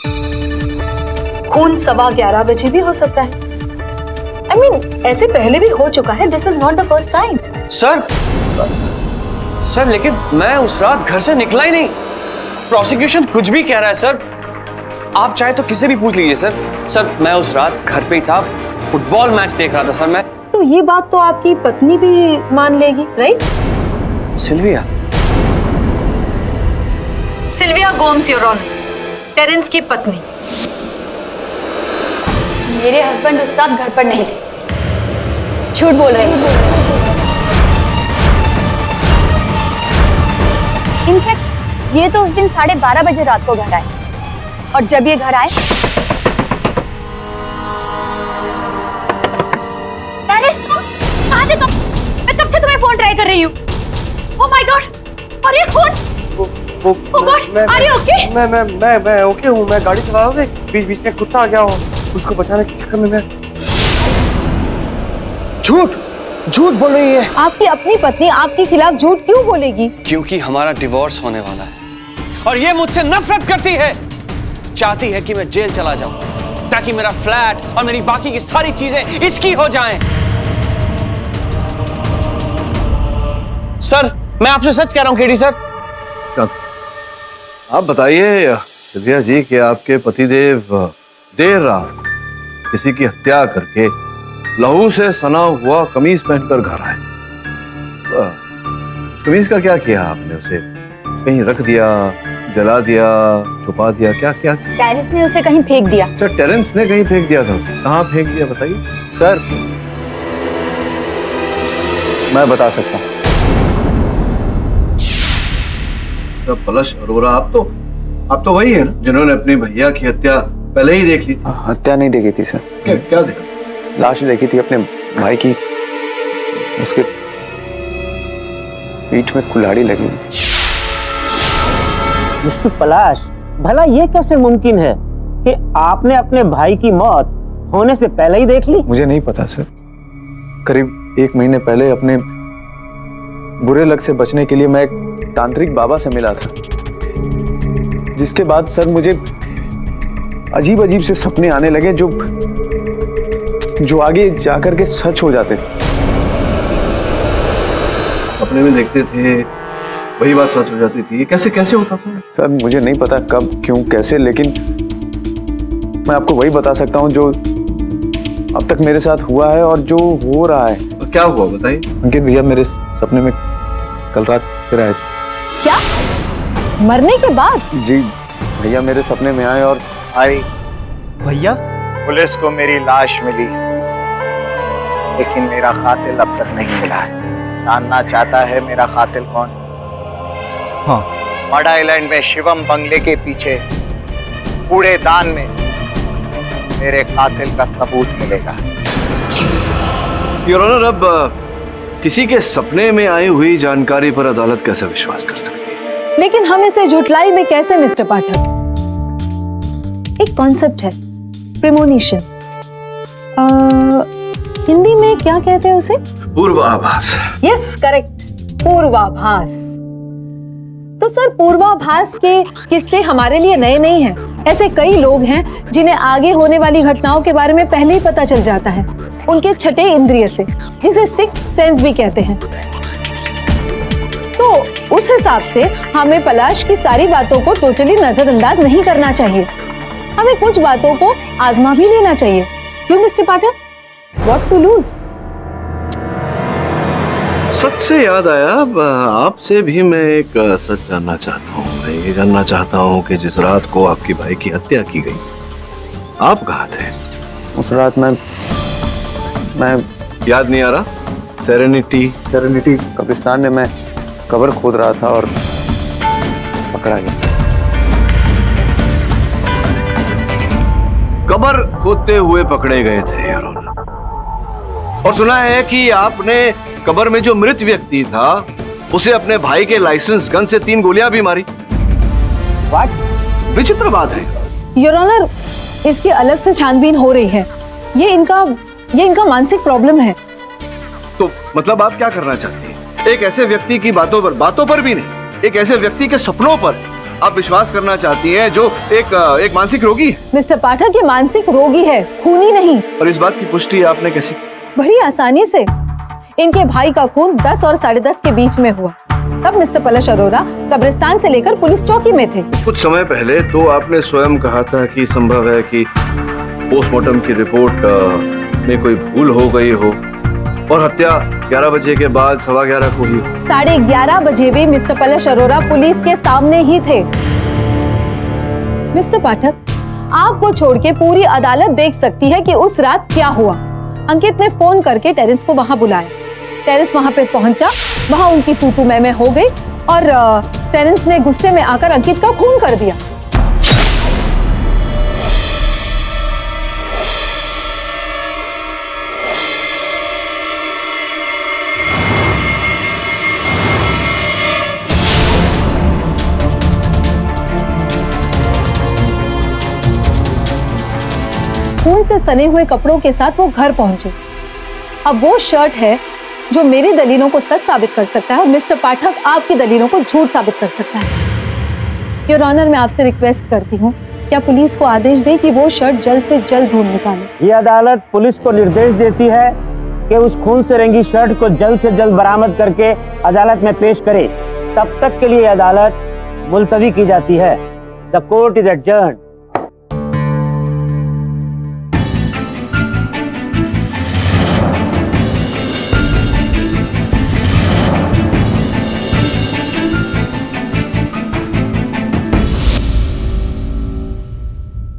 खून 11:15 बजे भी हो सकता है। I mean, ऐसे पहले भी हो चुका है। This is not the first time. Sir लेकिन मैं उस रात घर से निकला ही नहीं। प्रोसिक्यूशन कुछ भी कह रहा है सर, आप चाहे तो किसी भी पूछ लीजिए सर मैं उस रात घर पे ही था, फुटबॉल मैच देख रहा था सर मैं। तो ये बात तो आपकी पत्नी भी मान लेगी, right? Sylvia Gomes your honour, Terence की पत्नी। मेरे हस्बैंड उस रात घर पर नहीं थे, झूठ बोल रहे हैं। इनफैक्ट ये तो उस दिन 12:30 बजे रात को घर आए, और जब ये घर आए मैं कब से तुम्हें फोन ट्राई कर रही हूँ। ओह माय गॉड, और ये फोन, मैं ओके हूँ। मैं गाड़ी चला रहा था, बीच में कुत्ता आ गया हो, उसको बचाने के चक्कर में मैं झूठ बोल रही है। आपकी अपनी पत्नी आपके खिलाफ झूठ क्यों बोलेगी? क्योंकि हमारा डिवोर्स होने वाला है और ये मुझसे नफरत करती है, चाहती है कि मैं जेल चला जाऊं ताकि मेरा फ्लैट और मेरी बाकी की सारी चीजें इसकी हो जाएं। सर मैं आपसे सच कह रहा हूं केडी सर। आप बताइए सिल्विया जी कि आपके पतिदेव देर रात किसी की हत्या करके लहू से सना हुआ कमीज पहनकर घर आए। कमीज का क्या किया आपने? उसे कहीं रख दिया, जला दिया, छुपा दिया, क्या क्या? टेरेंस ने उसे कहीं फेंक दिया। अच्छा, टेरेंस ने कहीं फेंक दिया था उसे? कहाँ फेंक दिया बताइए सर। मैं बता सकता हूँ। पलश अरोरा, आप तो वही है जिन्होंने अपने भैया की हत्या पहले ही देख ली थी। हत्या नहीं देखी थी सर। क्या देखा? लाश देखी थी अपने भाई की, उसके पीठ में कुल्हाड़ी लगी। मिस्टर पलाश, भला ये कैसे मुमकिन है कि आपने अपने भाई की मौत होने से पहले ही देख ली? मुझे नहीं पता सर। करीब 1 महीने पहले अपने बुरे लक से बचने के लिए मैं एक तांत्रिक बाबा से मिला था, जिसके बाद सर मुझे अजीब अजीब से सपने आने लगे जो आगे जाकर के सच हो जाते। अपने में देखते थे वही बात सच हो जाती थी। ये कैसे कैसे होता था? सर मुझे नहीं पता कब, क्यों, कैसे, लेकिन मैं आपको वही बता सकता हूँ जो अब तक मेरे साथ हुआ है और जो हो रहा है। तो क्या हुआ बताइए। अंकित भैया मेरे सपने में कल रात फिर आए थे। क्या? मरने के बाद? जी भैया मेरे सपने में आए और आई भैया, पुलिस को मेरी लाश मिली, लेकिन मेरा कातिल अब तक नहीं मिला है। जानना चाहता है मेरा कातिल कौन? हाँ। मड आइलैंड में शिवम बंगले के पीछे कूड़ेदान में मेरे कातिल का सबूत मिलेगा। योर ऑनर, अब किसी के सपने में आई हुई जानकारी पर अदालत कैसे विश्वास कर सकती है? लेकिन हम इसे झुठलाई में कैसे मिस्टर पाठक? एक कॉन्सेप्ट है, प्रेमोनिशन। हिंदी में क्या कहते हैं उसे? पूर्वाभास। यस, करेक्ट, पूर्वाभास। तो सर, पूर्वाभास के किस्से हमारे लिए नए नहीं हैं। ऐसे कई लोग हैं जिन्हें आगे होने वाली घटनाओं के बारे में पहले ही पता चल जाता है, उनके छठे इंद्रिय से, जिसे सिक्स्थ सेंस भी कहते हैं। तो उस हिसाब से हमें पलाश की सारी बातों को टोटली नजरअंदाज नहीं करना चाहिए। हमें कुछ बातों को आजमा भी लेना चाहिए। क्यों Mr Pathak? What to lose? सच से याद आया, आपसे भी मैं एक सच जानना चाहता हूँ। मैं ये जानना चाहता हूँ कि जिस रात को आपके भाई की हत्या की गई, आप कहाँ थे? उस रात मैं याद नहीं आ रहा? सेरेनिटी कब्रिस्तान में मैं कब्र खोद रहा था और पकड़ा गया। कब्र खोदते हुए पकड़े गए थे यार। और सुना है कि आपने कब्र में जो मृत व्यक्ति था उसे अपने भाई के लाइसेंस गन से 3 गोलियां भी मारी। What? विचित्र बात है। योर ऑनर, इसकी अलग से छानबीन हो रही है। ये इनका मानसिक प्रॉब्लम है। तो मतलब आप क्या करना चाहती हैं? एक ऐसे व्यक्ति की बातों पर भी नहीं, एक ऐसे व्यक्ति के सपनों पर आप विश्वास करना चाहती हैं जो एक मानसिक रोगी है। मिस्टर पाठक, ये मानसिक रोगी है, खूनी नहीं। और इस बात की पुष्टि आपने कैसे? बड़ी आसानी से। इनके भाई का खून 10 और 10:30 के बीच में हुआ। तब मिस्टर पलाश अरोरा कब्रिस्तान से लेकर पुलिस चौकी में थे। कुछ समय पहले तो आपने स्वयं कहा था कि संभव है कि पोस्टमार्टम की रिपोर्ट में कोई भूल हो गई हो और हत्या 11 बजे के बाद 11:15 को हुई। 11:30 बजे भी मिस्टर पलाश अरोरा पुलिस के सामने ही थे। मिस्टर पाठक, आपको छोड़ के पूरी अदालत देख सकती है कि उस रात क्या हुआ। अंकित ने फोन करके टेरेंस को वहां बुलाया। टेरेंस वहां पे पहुंचा, वहां उनकी तू-तू मैं हो गई और टेरेंस ने गुस्से में आकर अंकित का खून कर दिया। खून से सने हुए कपड़ों के साथ वो घर पहुंचे। अब वो शर्ट है जो मेरी दलीलों को सच साबित कर सकता है और मिस्टर पाठक आपकी दलीलों को झूठ साबित कर सकता है। योर ऑनर, मैं आपसे रिक्वेस्ट करती हूँ, क्या पुलिस को आदेश दे कि वो शर्ट जल्द से जल्द ढूंढ निकाले। ये अदालत पुलिस को निर्देश देती है कि उस खून से रंगी शर्ट को जल्द से जल्द बरामद करके अदालत में पेश करे। तब तक के लिए अदालत मुलतवी की जाती है। The court is adjourned.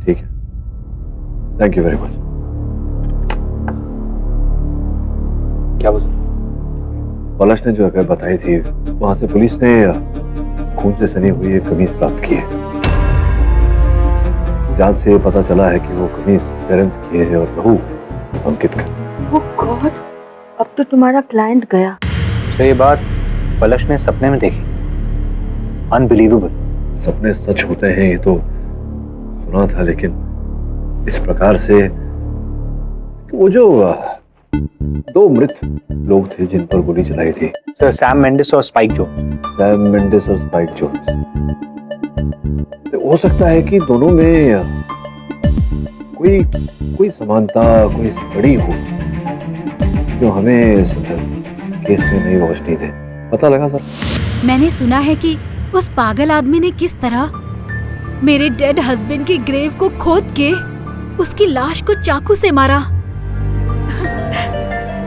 ठीक है, थैंक यू वेरी मच। क्या बोल? पलाश ने जो अगर बताई थी, वहां से पुलिस ने खून से सनी हुई एक कमीज प्राप्त की है। जांच से पता चला है कि वो कमीज पेरेंट्स की है और बहू अंकित का। ओह गॉड, अब तो तुम्हारा क्लाइंट गया। तो ये बात पलश ने सपने में देखी। अनबिलीवेबल। सपने सच होते हैं ये तो सुना था, लेकिन इस प्रकार से वो जो 2 मृत लोग थे जिन पर गोली चलाई थी, सर सैम मेंडिस और स्पाइक जोन्स। सैम मेंडिस और स्पाइक जोन्स। तो हो सकता है कि दोनों में कोई समानता, कोई कड़ी हो जो हमें इस केस में नहीं रोशनी दे। पता लगा सर? मैंने सुना है कि उस पागल आदमी ने किस तरह मेरे डेड हस्बैंड के ग्रेव को खोद के उसकी लाश को चाकू से मारा।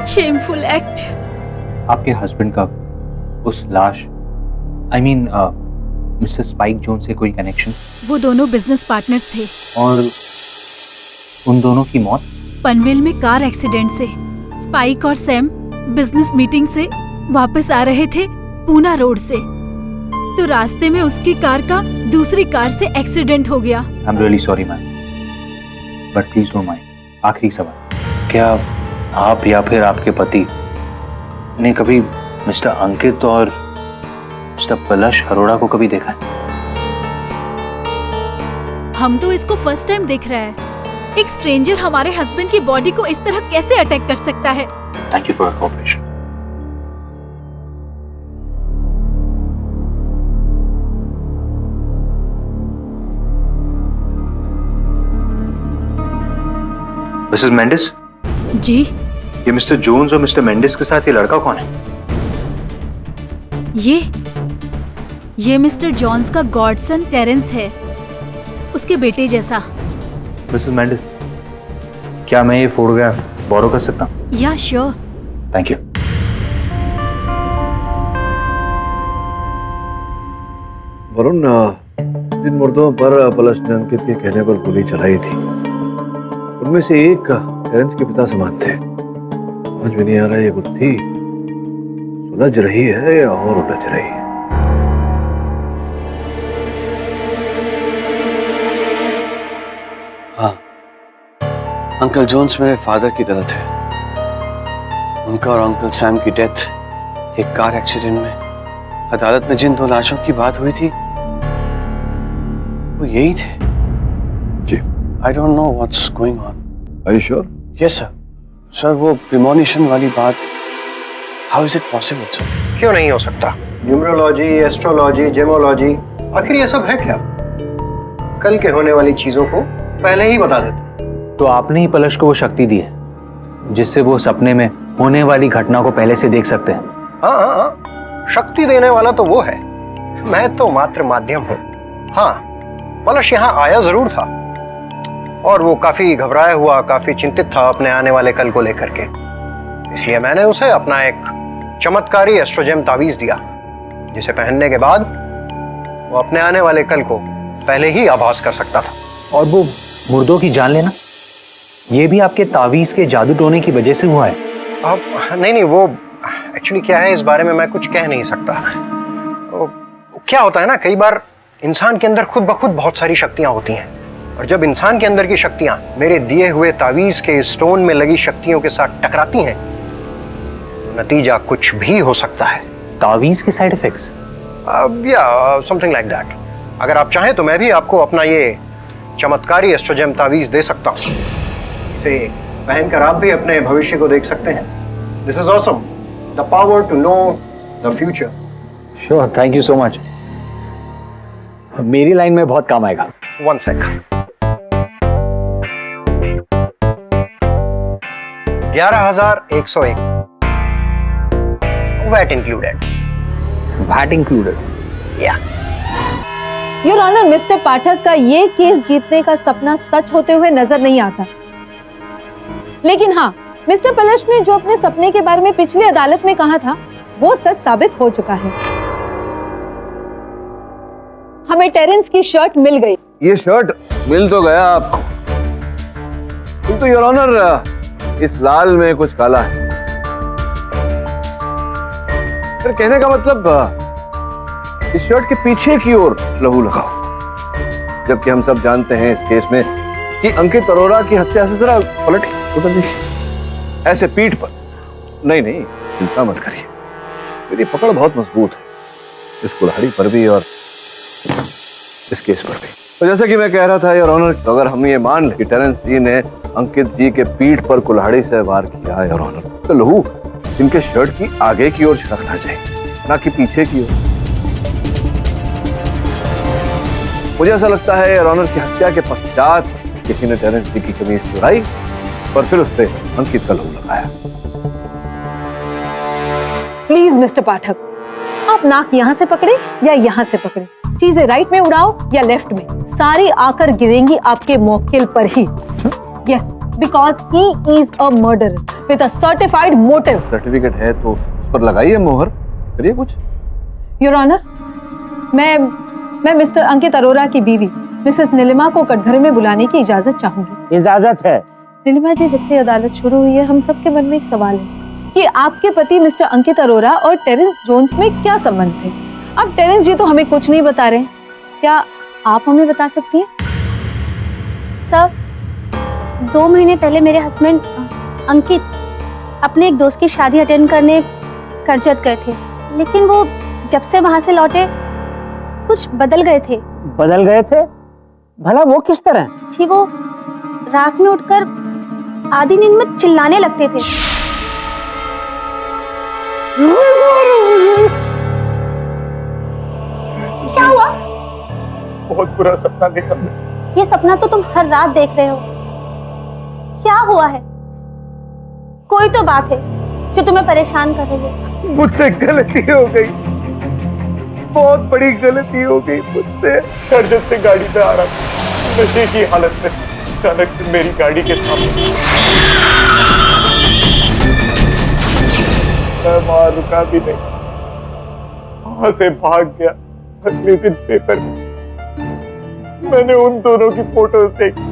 Shameful act. आपके हस्बैंड का उस लाश, I mean mister spike zone से कोई कनेक्शन? वो दोनों बिजनेस पार्टनर्स थे। और उन दोनों की मौत पनवेल में कार एक्सीडेंट से। स्पाइक और सैम बिजनेस मीटिंग से वापस आ रहे थे पूना रोड से, तो रास्ते में उसकी कार का दूसरी कार से एक्सीडेंट हो गया। I am really sorry ma'am, but please don't mind. आखिरी सवाल, क्या आप या फिर आपके पति ने कभी मिस्टर अंकित और मिस्टर पलश अरोड़ा को कभी देखा है? हम तो इसको फर्स्ट टाइम देख रहे हैं। एक स्ट्रेंजर हमारे हस्बैंड की बॉडी को इस तरह कैसे अटैक कर सकता है? Thank you for your cooperation. Mrs Mendis? जी। ये मिस्टर जोन्स और मिस्टर मेंडिस के साथ ये लड़का कौन है? ये मिस्टर जॉन्स का गॉडसन टेरेंस है, उसके बेटे जैसा। मिसेस मेंडिस, क्या मैं ये फोटोग्राफ बोरो कर सकता हूँ? Yeah sure. Thank you. Varun, जिन मुर्दों पर पलश ने अंकित के कहने पर गोली चलाई थी, उनमें से एक टेरेंस के पिता समान थे। समझ में नहीं आ रहा ये बुद्धि सुलझ रही है या और उलझ रही है। हाँ, अंकल जोन्स मेरे फादर की तरह थे। उनका और अंकल सैम की डेथ एक कार एक्सीडेंट में। अदालत में जिन 2 लाशों की बात हुई थी वो यही थे। जी। I don't know what's going on. Are you sure? Yes sir. Sir वो प्रीमोनिशन वाली बात, how is it possible sir? क्यों नहीं हो सकता? न्यूमरोलॉजी, एस्ट्रोलॉजी, जेमोलॉजी, आखिर ये सब है क्या? कल के होने वाली चीजों को पहले ही बता देते। तो आपने ही पलश को वो शक्ति दी है जिससे वो सपने में होने वाली घटना को पहले से देख सकते हैं। हाँ, शक्ति देने वाला तो वो है, मैं तो मात्र माध्यम हूँ। हाँ, पलश यहाँ आया जरूर था और वो काफी घबराया हुआ, काफी चिंतित था अपने आने वाले कल को लेकर के। इसलिए मैंने उसे अपना एक चमत्कारी एस्ट्रोजेम तावीज दिया, जिसे पहनने के बाद वो अपने आने वाले कल को पहले ही आभास कर सकता था। और वो मुर्दों की जान लेना, ये भी आपके तावीज के जादू टोने की वजह से हुआ है? अब नहीं, वो एक्चुअली क्या है, इस बारे में मैं कुछ कह नहीं सकता। क्या होता है ना, कई बार इंसान के अंदर खुद ब खुद बहुत सारी शक्तियां होती हैं, और जब इंसान के अंदर की शक्तियां मेरे दिए हुए तावीज के स्टोन में लगी शक्तियों के साथ टकराती हैं, तो नतीजा कुछ भी हो सकता है। तावीज के साइड इफेक्ट्स? या समथिंग लाइक दैट। अगर आप चाहें तो मैं भी आपको अपना ये चमत्कारी एस्ट्रोजेम तावीज दे सकता हूँ। इसे पहनकर आप भी अपने भविष्य को देख सकते हैं। This is awesome, the power to know the future. Sure, thank you so much. मेरी लाइन में बहुत काम आएगा। 1 sec. 11,101 VAT included. VAT included? Yeah. Your honour, mister Pathak का ये केस जीतने का सपना सच होते हुए नजर नहीं आता, लेकिन हाँ, मिस्टर पलश ने जो अपने सपने के बारे में पिछली अदालत में कहा था वो सच साबित हो चुका है। हमें टेरेंस की शर्ट मिल गई। ये शर्ट मिल तो गया आपको, किंतु योर ऑनर इस लाल में कुछ काला है। फिर कहने का मतलब इस शर्ट के पीछे की ओर लहू लगाओ, जबकि हम सब जानते हैं इस केस में कि अंकित अरोड़ा की हत्या से जरा पलट उधर ऐसे पीठ पर। नहीं नहीं, चिंता मत करिए, मेरी पकड़ बहुत मजबूत है, इस कुल्हाड़ी पर भी और इस केस पर भी। तो जैसा कि मैं कह रहा था योर ऑनर, तो अगर हम ये मान लें कि टेरेंस जी ने अंकित जी के पीठ पर कुल्हाड़ी से वार किया योर ऑनर, तो लहू इनके शर्ट की आगे की ओर छिड़कना चाहिए, ना कि पीछे की ओर। मुझे ऐसा लगता है योर ऑनर की हत्या के पश्चात किसी ने टेरेंस जी की कमीज चुराई और फिर उससे अंकित का लहू लगाया। प्लीज मिस्टर पाठक, आप नाक यहाँ से पकड़े या यहाँ से पकड़े, चीजें राइट में उड़ाओ या लेफ्ट में, सारी आकर गिरेंगी आपके मौकिल पर ही। Yes, because he is a murderer with a certified motive. Certificate है तो उस पर लगाइए मोहर, करिए कुछ। योर ऑनर, मैं मिस्टर अंकित अरोरा की बीवी मिसेस नीलिमा को कटघरे में बुलाने की इजाजत चाहूंगी। इजाजत है। नीलिमा जी, जब से अदालत शुरू हुई है हम सबके मन में एक सवाल है कि आपके पति मिस्टर अंकित अरोरा और टेरेंस जोन्स में क्या संबंध थे। अब टेरेंस जी तो हमें कुछ नहीं बता रहे, क्या आप हमें बता सकती हैं? सर, 2 महीने पहले मेरे हस्बैंड अंकित अपने एक दोस्त की शादी अटेंड करने करजत गए थे, लेकिन वो जब से वहां से लौटे कुछ बदल गए थे। बदल गए थे? भला वो किस तरह? जी, वो रात में उठकर आधी नींद में चिल्लाने लगते थे। क्या हुआ? बहुत बुरा सपना देखा मैं। ये सपना तो तुम हर रात देख रहे हो। क्या हुआ है? कोई तो बात है जो तुम्हें परेशान कर रही है। मुझसे गलती हो गई, बहुत बड़ी गलती हो गई मुझसे। करजत से गाड़ी पे आ रहा था, नशे की हालत में अचानक से मेरी गाड़ी के सामने मैं वहां रुका भी नहीं, वहां से भाग गया। अगले दिन पेपर में मैंने उन दोनों की फोटोज देखी,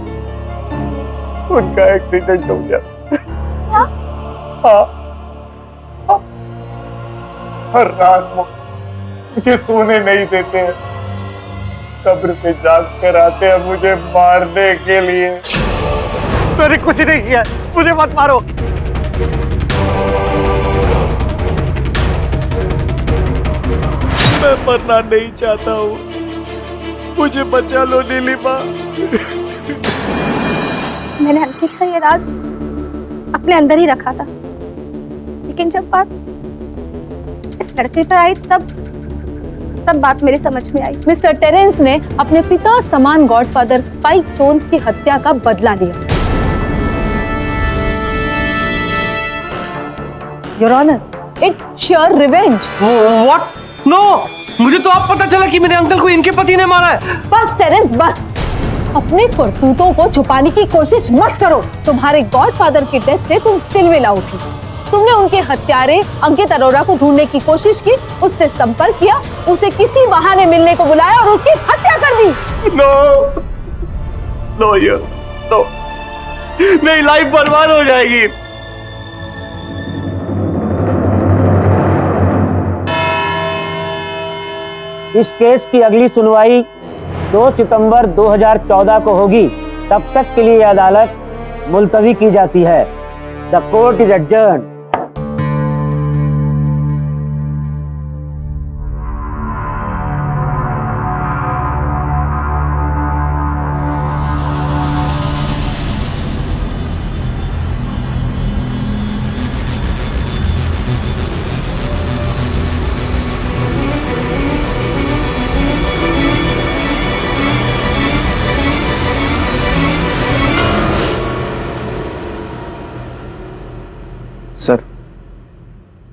उनका एक्सीडेंट हो गया। क्या? हाँ, हर रात वो मुझे सोने नहीं देते हैं, कब्र पे जाग कर आते हैं मुझे मारने के लिए। मैंने कुछ नहीं किया, मुझे मत मारो। मैं मरना नहीं चाहता हूँ, मुझे बचा लो नीलिमा। मैंने अंकित का ये राज अपने अंदर ही रखा था, लेकिन जब बात इस लड़के पर आई तब बात मेरी समझ में आई। मिस्टर टेरेंस ने अपने पिता समान गॉडफादर स्पाइक जोन्स की हत्या का बदला लिया। Your honour, it's sure revenge. What? No, मुझे तो अब पता चला कि मेरे अंकल को इनके पति ने मारा है। बस टेरेंस, बस। अपने करतूतों को छुपाने की कोशिश मत करो। तुम्हारे गॉडफादर की डेथ से तुम तिलमिला उठी। तुमने उनके हत्यारे अंकित अरोरा को ढूंढने की कोशिश की, उससे संपर्क किया, उसे किसी बहाने मिलने को बुलाया और उसकी हत्या कर दी। नो, नो यार, नो, मेरी लाइफ बर्बाद हो जाएगी। इस केस की अगली सुनवाई 2 सितंबर 2014 को होगी। तब तक के लिए अदालत मुलतवी की जाती है। The court is adjourned.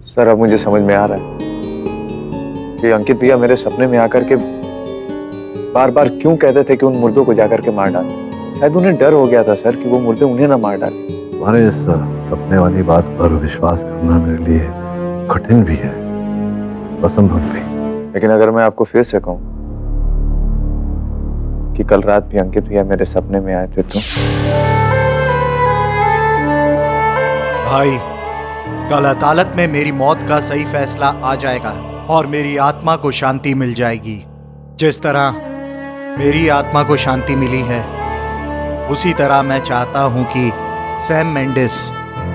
Sir अब मुझे समझ में आ रहा है कि अंकित भैया मेरे सपने में आकर के बार बार क्यों कहते थे कि उन मुर्दों को जाकर के मार डाल। शायद उन्हें डर हो गया था सर कि वो मुर्दे उन्हें ना मार डाले। तुम्हारे इस सपने वाली बात पर विश्वास करना मेरे लिए कठिन भी है, असंभव भी। लेकिन अगर मैं आपको फिर से कहूं कि कल रात भी अंकित भैया मेरे सपने में आए थे तो भाई, कल अदालत में मेरी मौत का सही फैसला आ जाएगा और मेरी आत्मा को शांति मिल जाएगी। जिस तरह मेरी आत्मा को शांति मिली है, उसी तरह मैं चाहता हूं कि सैम मेंडिस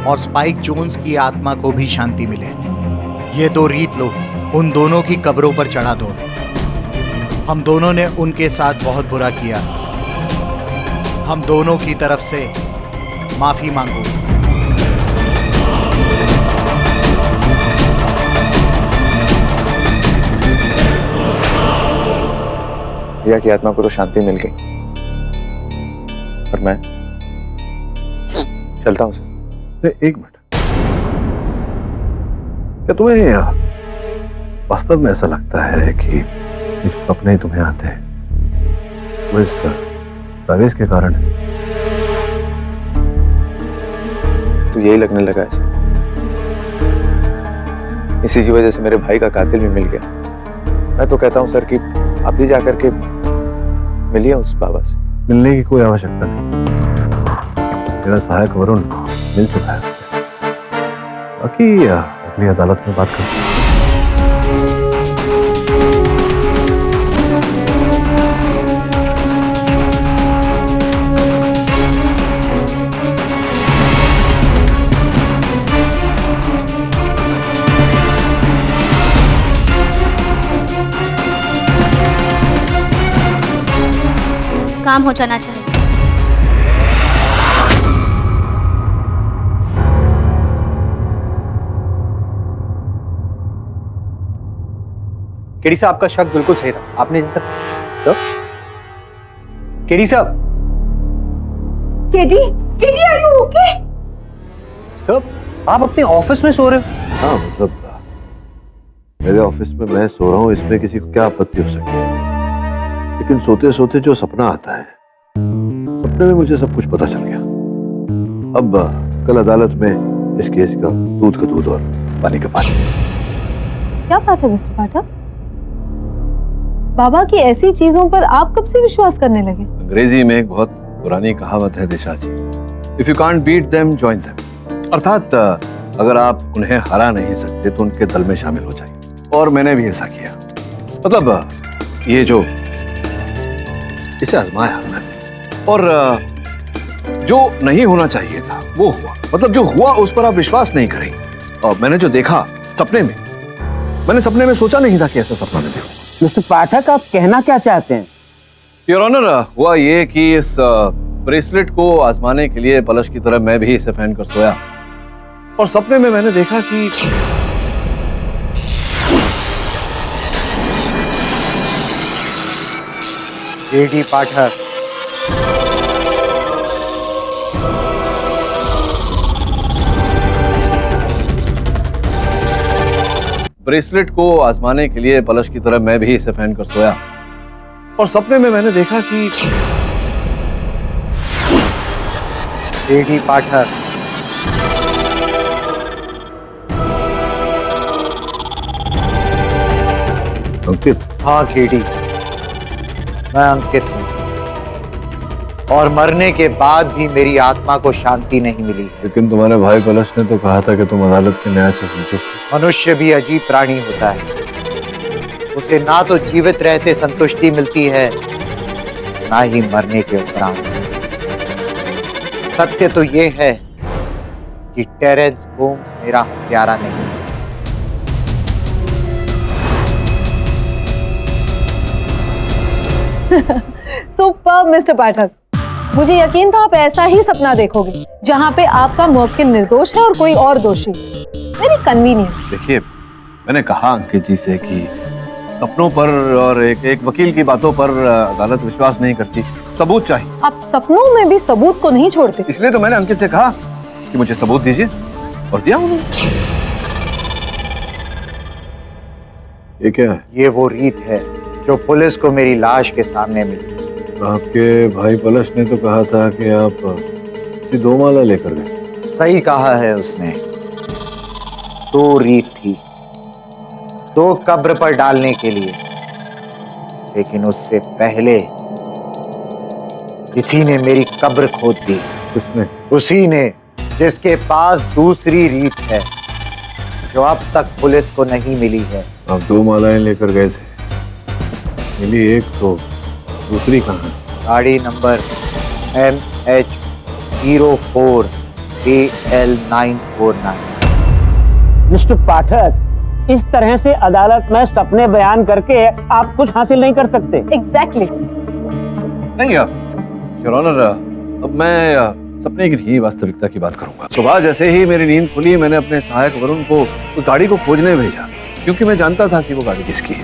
और स्पाइक जोन्स की आत्मा को भी शांति मिले। ये दो रीत लो, उन दोनों की कब्रों पर चढ़ा दो। हम दोनों ने उनके साथ बहुत बुरा किया। हम दोनों की तरफ से माफी मांगो। रिया की आत्मा को तो शांति मिल गई, और मैं चलता हूं सर। एक मिनट, क्या तुम्हें वास्तव में ऐसा लगता है कि ये जो सपने तुम्हें आते हैं वो इस तावीज़ के कारण है? तो यही लगने लगा है सर। इसी की वजह से मेरे भाई का कातिल भी मिल गया। मैं तो कहता हूं सर कि आप भी जाकर के मिलिए उस बाबा से। मिलने की कोई आवश्यकता नहीं, मेरा सहायक वरुण मिल चुका है। बाकी अगली अदालत में बात करते हैं। काम हो जाना चाहिए। केडी साहब, आपका शक बिल्कुल सही था। आपने जैसा केडी साहब, KD, KD are you okay? Sir, आप अपने ऑफिस में सो रहे हो? हाँ, मतलब मेरे ऑफिस में मैं सो रहा हूँ, इसमें किसी को क्या आपत्ति हो सकती है? लेकिन सोते सोते जो सपना आता है, सपने में मुझे सब कुछ पता चल गया। अब कल अदालत में इस केस का दूध का दूध और पानी का पानी। क्या बात है मिस्टर पाठक, बाबा की ऐसी चीजों पर आप कब से विश्वास करने लगे? अंग्रेजी में एक बहुत पुरानी कहावत है Disha ji, if you can't beat them join them. अर्थात अगर आप उन्हें हरा नहीं सकते तो उनके दल में शामिल हो जाइए, और मैंने भी ऐसा किया। मतलब ये जो इसे आजमाया मैंने, और जो नहीं होना चाहिए था वो हुआ। मतलब जो हुआ उस पर आप विश्वास नहीं करेंगे। और मैंने जो देखा सपने में, मैंने सपने में सोचा नहीं था कि ऐसा सपना मैं देखूंगा। मिस्टर पाठक, आप कहना क्या चाहते हैं? योर ऑनर, हुआ ये कि इस ब्रेसलेट को आजमाने के लिए पलश की तरह मैं भी इसे पहनकर सोया, और सपने में मैंने देखा कि केडी पाठक, ब्रेसलेट को आजमाने के लिए पलश की तरह मैं भी इसे पहनकर सोया, और सपने में मैंने देखा कि केडी पाठक, अंकित। हाँ केडी, मैं अंकित हूँ, और मरने के बाद भी मेरी आत्मा को शांति नहीं मिली। लेकिन तुम्हारे भाई पलश ने तो कहा था कि तुम अदालत के न्याय से संतुष्ट। मनुष्य भी अजीब प्राणी होता है, उसे ना तो जीवित रहते संतुष्टि मिलती है, ना ही मरने के उपरांत। सत्य तो ये है कि टेरेंस होम्स मेरा हत्यारा नहीं है। सुपर मिस्टर पाठक, मुझे यकीन था आप ऐसा ही सपना देखोगे जहाँ पे आपका मुवक्किल निर्दोष है और कोई और दोषी। Very convenient. देखिए, मैंने कहा अंकित जी से कि सपनों पर और एक वकील की बातों पर अदालत विश्वास नहीं करती, सबूत चाहिए। आप सपनों में भी सबूत को नहीं छोड़ते। इसलिए तो मैंने अंकित से कहा कि मुझे सबूत दीजिए, और दिया उन्होंने। ये क्या है? ये वो रीत है जो पुलिस को मेरी लाश के सामने मिली। आपके भाई पलश ने तो कहा था कि आप 2 माला लेकर गए। सही कहा है उसने। 2 रीत थी, 2 कब्र पर डालने के लिए, लेकिन उससे पहले किसी ने मेरी कब्र खोद दी। किसने? उसी ने जिसके पास दूसरी रीत है जो अब तक पुलिस को नहीं मिली है। आप 2 मालाएं लेकर गए थे, मिली एक, तो दूसरी कहाँ है? गाड़ी नंबर MH04 AL949। मिस्टर पाठक, इस तरह से अदालत में सपने बयान करके आप कुछ हासिल नहीं कर सकते। एग्जैक्टली। नहीं योर ऑनर, अब मैं सपने की नहीं वास्तविकता की बात करूंगा। सुबह जैसे ही मेरी नींद खुली, मैंने अपने सहायक वरुण को उस गाड़ी को खोजने भेजा, क्योंकि मैं जानता था कि वो गाड़ी किसकी है।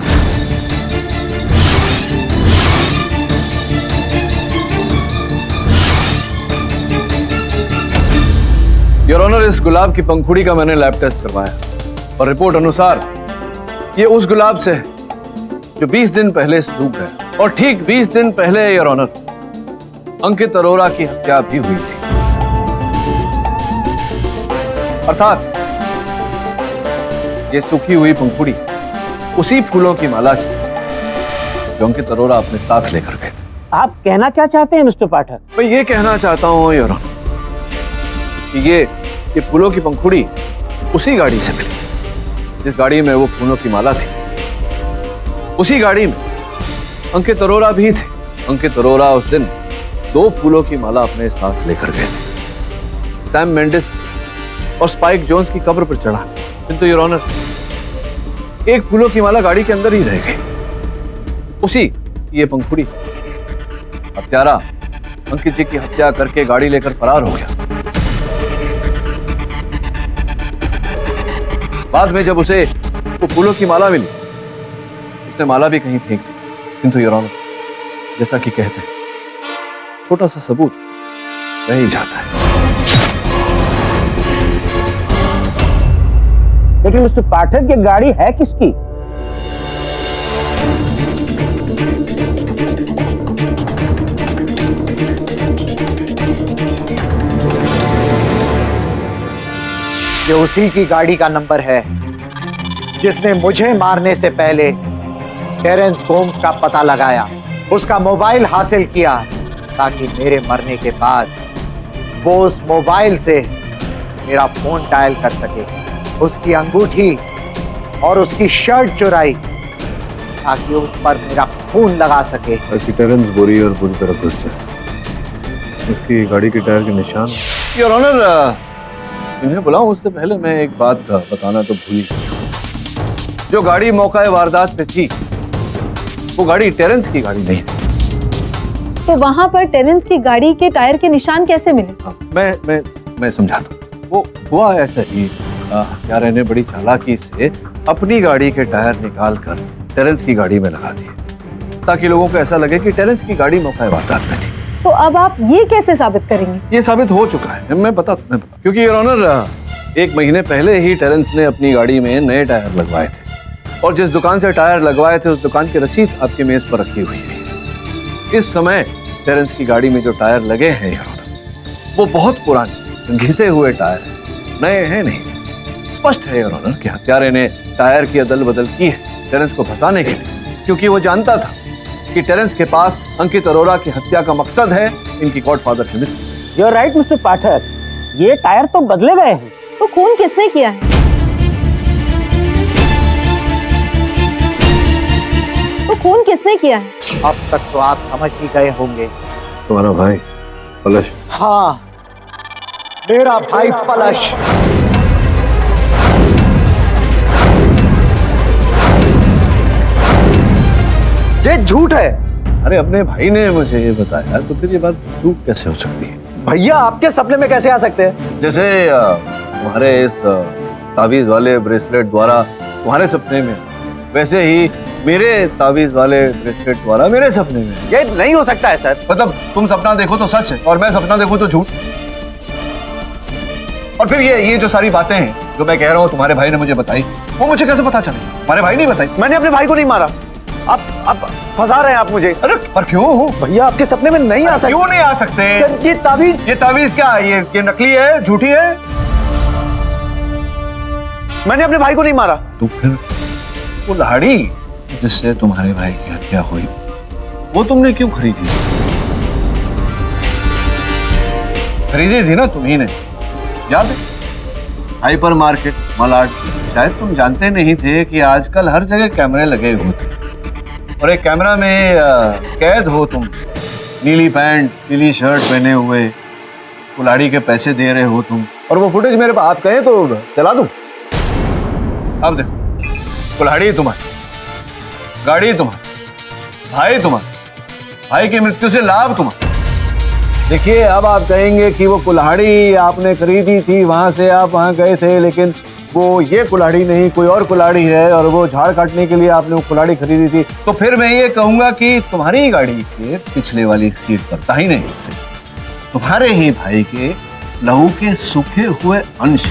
योर ऑनर, इस गुलाब की पंखुड़ी का मैंने लैब टेस्ट करवाया और रिपोर्ट अनुसार ये उस गुलाब से है जो 20 दिन पहले सूख गया, और ठीक 20 दिन पहले योर ऑनर अंकित अरोरा की हत्या भी हुई थी। अर्थात ये सूखी हुई पंखुड़ी उसी फूलों की माला थी जो अंकित अरोरा अपने साथ लेकर गए। आप कहना क्या चाहते हैं मिस्टर पाठक? मैं ये कहना चाहता हूं योर ऑनर कि ये फूलों की पंखुड़ी उसी गाड़ी से मिली जिस गाड़ी में वो फूलों की माला थी। उसी गाड़ी में अंकित अरोरा भी थे। अंकित अरोरा उस दिन 2 फूलों की माला अपने साथ लेकर गए थे। सैम मेंडिस और स्पाइक जोन्स की कब्र पर चढ़ा, किंतु योर ऑनर एक फूलों की माला गाड़ी के अंदर ही रह गई। उसी ये पंखुड़ी हत्यारा अंकित जी की हत्या करके गाड़ी लेकर फरार हो गया। बाद में जब उसे वो फूलों की माला मिली, उसने माला भी कहीं फेंक दी। किंतु योर ऑनर, जैसा कि कहते हैं, छोटा सा सबूत रह ही जाता है। लेकिन मिस्टर पाठक, ये गाड़ी है किसकी? ये उसी की गाड़ी का नंबर है जिसने मुझे मारने से पहले टेरेंस गोम्स का पता लगाया, उसका मोबाइल हासिल किया, ताकि मेरे मरने के बाद वो उस मोबाइल से मेरा फोन डायल कर सके, उसकी अंगूठी और उसकी शर्ट चुराई ताकि उस पर मेरा खून लगा सके। टेरेंस बुरी और बुरी तरह घुस जाए, उसकी गाड़ी के टायर के निशान। योर ऑनर, इन्हें बुलाऊं उससे पहले मैं एक बात बताना तो भूल गया। जो गाड़ी मौका वारदात पे थी वो गाड़ी टेरेंस की गाड़ी नहीं थी। तो वहां पर टेरेंस की गाड़ी के टायर के निशान कैसे मिले? मैं समझाता हूं। वो हुआ ऐसा ही, हत्यारे ने बड़ी चालाकी से अपनी गाड़ी के टायर निकाल कर टेरेंस की गाड़ी में लगा दिए, ताकि लोगों को ऐसा लगे कि टेरेंस की गाड़ी मौका वारदात में थी। तो अब आप ये कैसे साबित करेंगे? ये साबित हो चुका है, मैं बता क्योंकि योर ऑनर 1 महीने पहले ही टेरेंस ने अपनी गाड़ी में नए टायर लगवाए थे, और जिस दुकान से टायर लगवाए थे उस दुकान की रसीद आपके मेज पर रखी हुई है। इस समय टेरेंस की गाड़ी में जो टायर लगे हैं योर ऑनर, वो बहुत पुराने घिसे हुए टायर हैं, नए हैं नहीं। स्पष्ट है योर ऑनर कि हत्यारे ने टायर की अदल बदल की है टेरेंस को फंसाने के लिए, क्योंकि वो जानता था कि टेरेंस के पास अंकित अरोरा की हत्या का मकसद है इनकी गॉडफादर की मृत्यु। यू आर राइट मिस्टर पाठक, ये टायर तो बदले गए हैं। तो खून किसने किया है? तो खून किसने किया है? अब तक तो आप समझ ही गए होंगे। तुम्हारा भाई पलश। हाँ, मेरा भाई पलश। ये झूठ है। अरे अपने भाई ने मुझे ये बताया, तो फिर ये बात झूठ कैसे हो सकती है? भैया आपके सपने में कैसे आ सकते हैं? जैसे तुम्हारे इस तावीज वाले ब्रेसलेट द्वारा तुम्हारे सपने में, वैसे ही मेरे तावीज वाले ब्रेसलेट द्वारा मेरे सपने में। ये नहीं हो सकता है सर। मतलब तुम सपना देखो तो सच है और मैं सपना देखूं तो झूठ। और फिर ये जो सारी बातें हैं जो मैं कह रहा हूँ तुम्हारे भाई ने मुझे बताई, वो मुझे कैसे पता चले? तुम्हारे भाई नहीं बताई। मैंने अपने भाई को नहीं मारा। आप फंसा रहे हैं आप मुझे। अरे पर क्यों? भैया आपके सपने में नहीं आ सकते। क्यों नहीं आ सकते? ये तावीज क्या है? ये नकली है, झूठी है? मैंने अपने भाई को नहीं मारा। तो फिर वो लाड़ी जिससे तुम्हारे भाई की हत्या हुई, वो तुमने क्यों खरीदी? खरीदी थी ना तुम्ही ने, याद है? Hyper market, Malad. शायद तुम जानते नहीं थे कि आजकल हर जगह कैमरे लगे हुए थे, और एक कैमरा में कैद हो तुम, नीली पैंट नीली शर्ट पहने हुए, कुल्हाड़ी के पैसे दे रहे हो तुम, और वो फुटेज मेरे पास आप कहें तो चला दूं। अब देखो, कुल्हाड़ी तुम्हारी, गाड़ी तुम्हारी, भाई तुम्हारा, भाई की मृत्यु से लाभ तुम्हारा। देखिए, अब आप कहेंगे कि वो कुल्हाड़ी आपने खरीदी थी, वहां से आप वहां गए थे, लेकिन वो ये कुल्हाड़ी नहीं, कोई और कुल्हाड़ी है, और वो झाड़ काटने के लिए आपने वो कुल्हाड़ी खरीदी थी। तो फिर मैं ये कहूंगा कि तुम्हारी गाड़ी के पिछले वाली सीट पर दाहिने हिस्से तुम्हारे ही भाई के लहू के सूखे हुए अंश।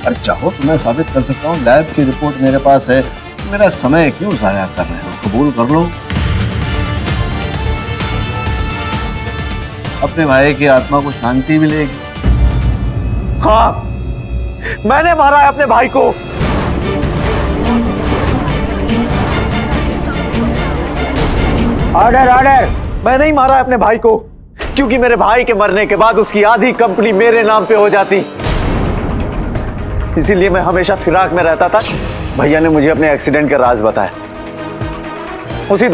अरे चाहो तो मैं साबित कर सकता हूँ, लैब की रिपोर्ट मेरे पास है। मेरा समय क्यों जाया कर रहे हो, कबूल कर लो। अपने भाई की आत्मा को शांति मिलेगी। हाँ, मैंने मारा है अपने भाई को। Order order. मैं नहीं मारा है अपने भाई को, क्योंकि मेरे भाई के मरने के बाद उसकी आधी कंपनी मेरे नाम पे हो जाती, इसीलिए मैं हमेशा फिराक में रहता था। भैया ने मुझे अपने एक्सीडेंट का राज बताया। उसी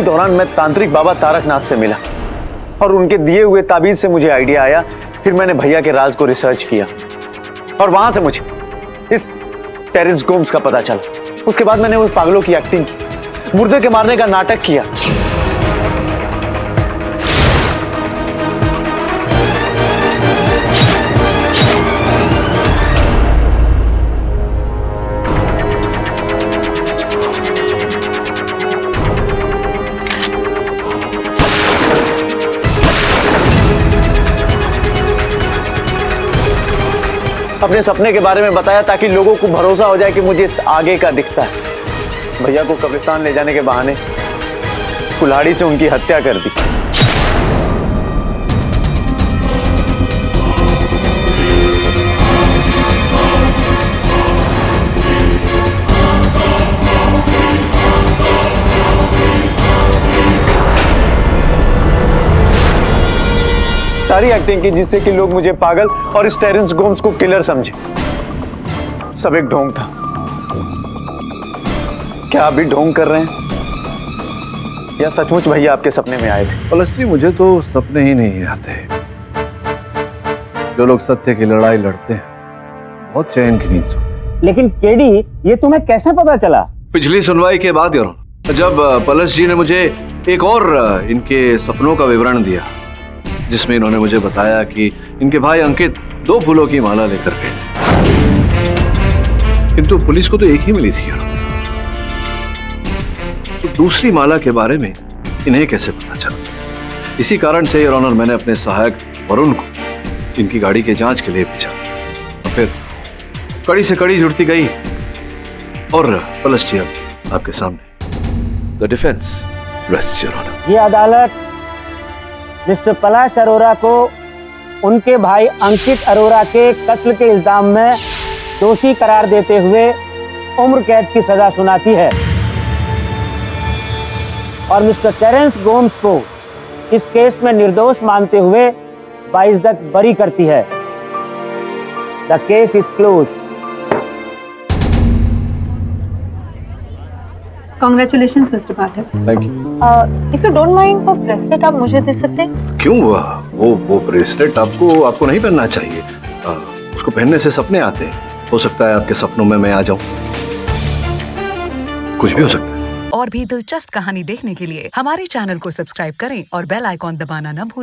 दौरान मैं तांत्रिक बाबा तारकनाथ से मिला और उनके दिए हुए ताबीज से मुझे आइडिया आया। फिर मैंने भैया के राज को रिसर्च किया और वहां से मुझे इस टेरेंस गोम्स का पता चला। उसके बाद मैंने उस पागलों की एक्टिंग की, मुर्दे के मारने का नाटक किया। अपने सपने के बारे में बताया ताकि लोगों को भरोसा हो जाए कि मुझे आगे का दिखता है। भैया को कब्रिस्तान ले जाने के बहाने कुल्हाड़ी से उनकी हत्या कर दी। सारी एक्टिंग की जिससे कि लोग मुझे पागल और इस टेरेंस गोम्स को किलर समझे। सब एक ढोंग था। क्या आप भी ढोंग कर रहे हैं या सचमुच भैया आपके सपने में आए थे? पलस्टी, मुझे तो सपने ही नहीं आते। जो लोग सत्य की लड़ाई लड़ते हैं बहुत चैन की नींद सोते। लेकिन केडी, ये तुम्हें कैसे पता चला? पिछली सुनवाई के बाद जब पलस जी ने मुझे एक और इनके सपनों का विवरण दिया, जिसमें इन्होंने मुझे बताया कि इनके भाई अंकित 2 फूलों की माला लेकर गए, किंतु पुलिस को तो एक ही मिली थी। तो दूसरी माला के बारे में इन्हें कैसे पता चला? इसी कारण से योर ऑनर मैंने अपने सहायक वरुण को इनकी गाड़ी के जांच के लिए भेजा। और फिर कड़ी से कड़ी जुड़ती गई और पलस जी आपके सामने। The defence rests your honour. ये अदालत मिस्टर पलाश अरोरा को उनके भाई अंकित अरोरा के कत्ल के इल्जाम में दोषी करार देते हुए उम्र कैद की सजा सुनाती है और मिस्टर टेरेंस गोम्स को इस केस में निर्दोष मानते हुए बाइज्जत बरी करती है। The case is close. Congratulations, Mr. Pathak. Thank you. If you don't mind, वो ब्रेसलेट आप मुझे दे सकते हैं? क्यों? वो ब्रेसलेट आपको नहीं पहनना चाहिए। उसको पहनने से सपने आते हैं। हो सकता है आपके सपनों में मैं आ जाऊं, कुछ भी हो सकता है। और भी दिलचस्प कहानी देखने के लिए हमारे चैनल को सब्सक्राइब करें और बेल आइकॉन दबाना न भूलें।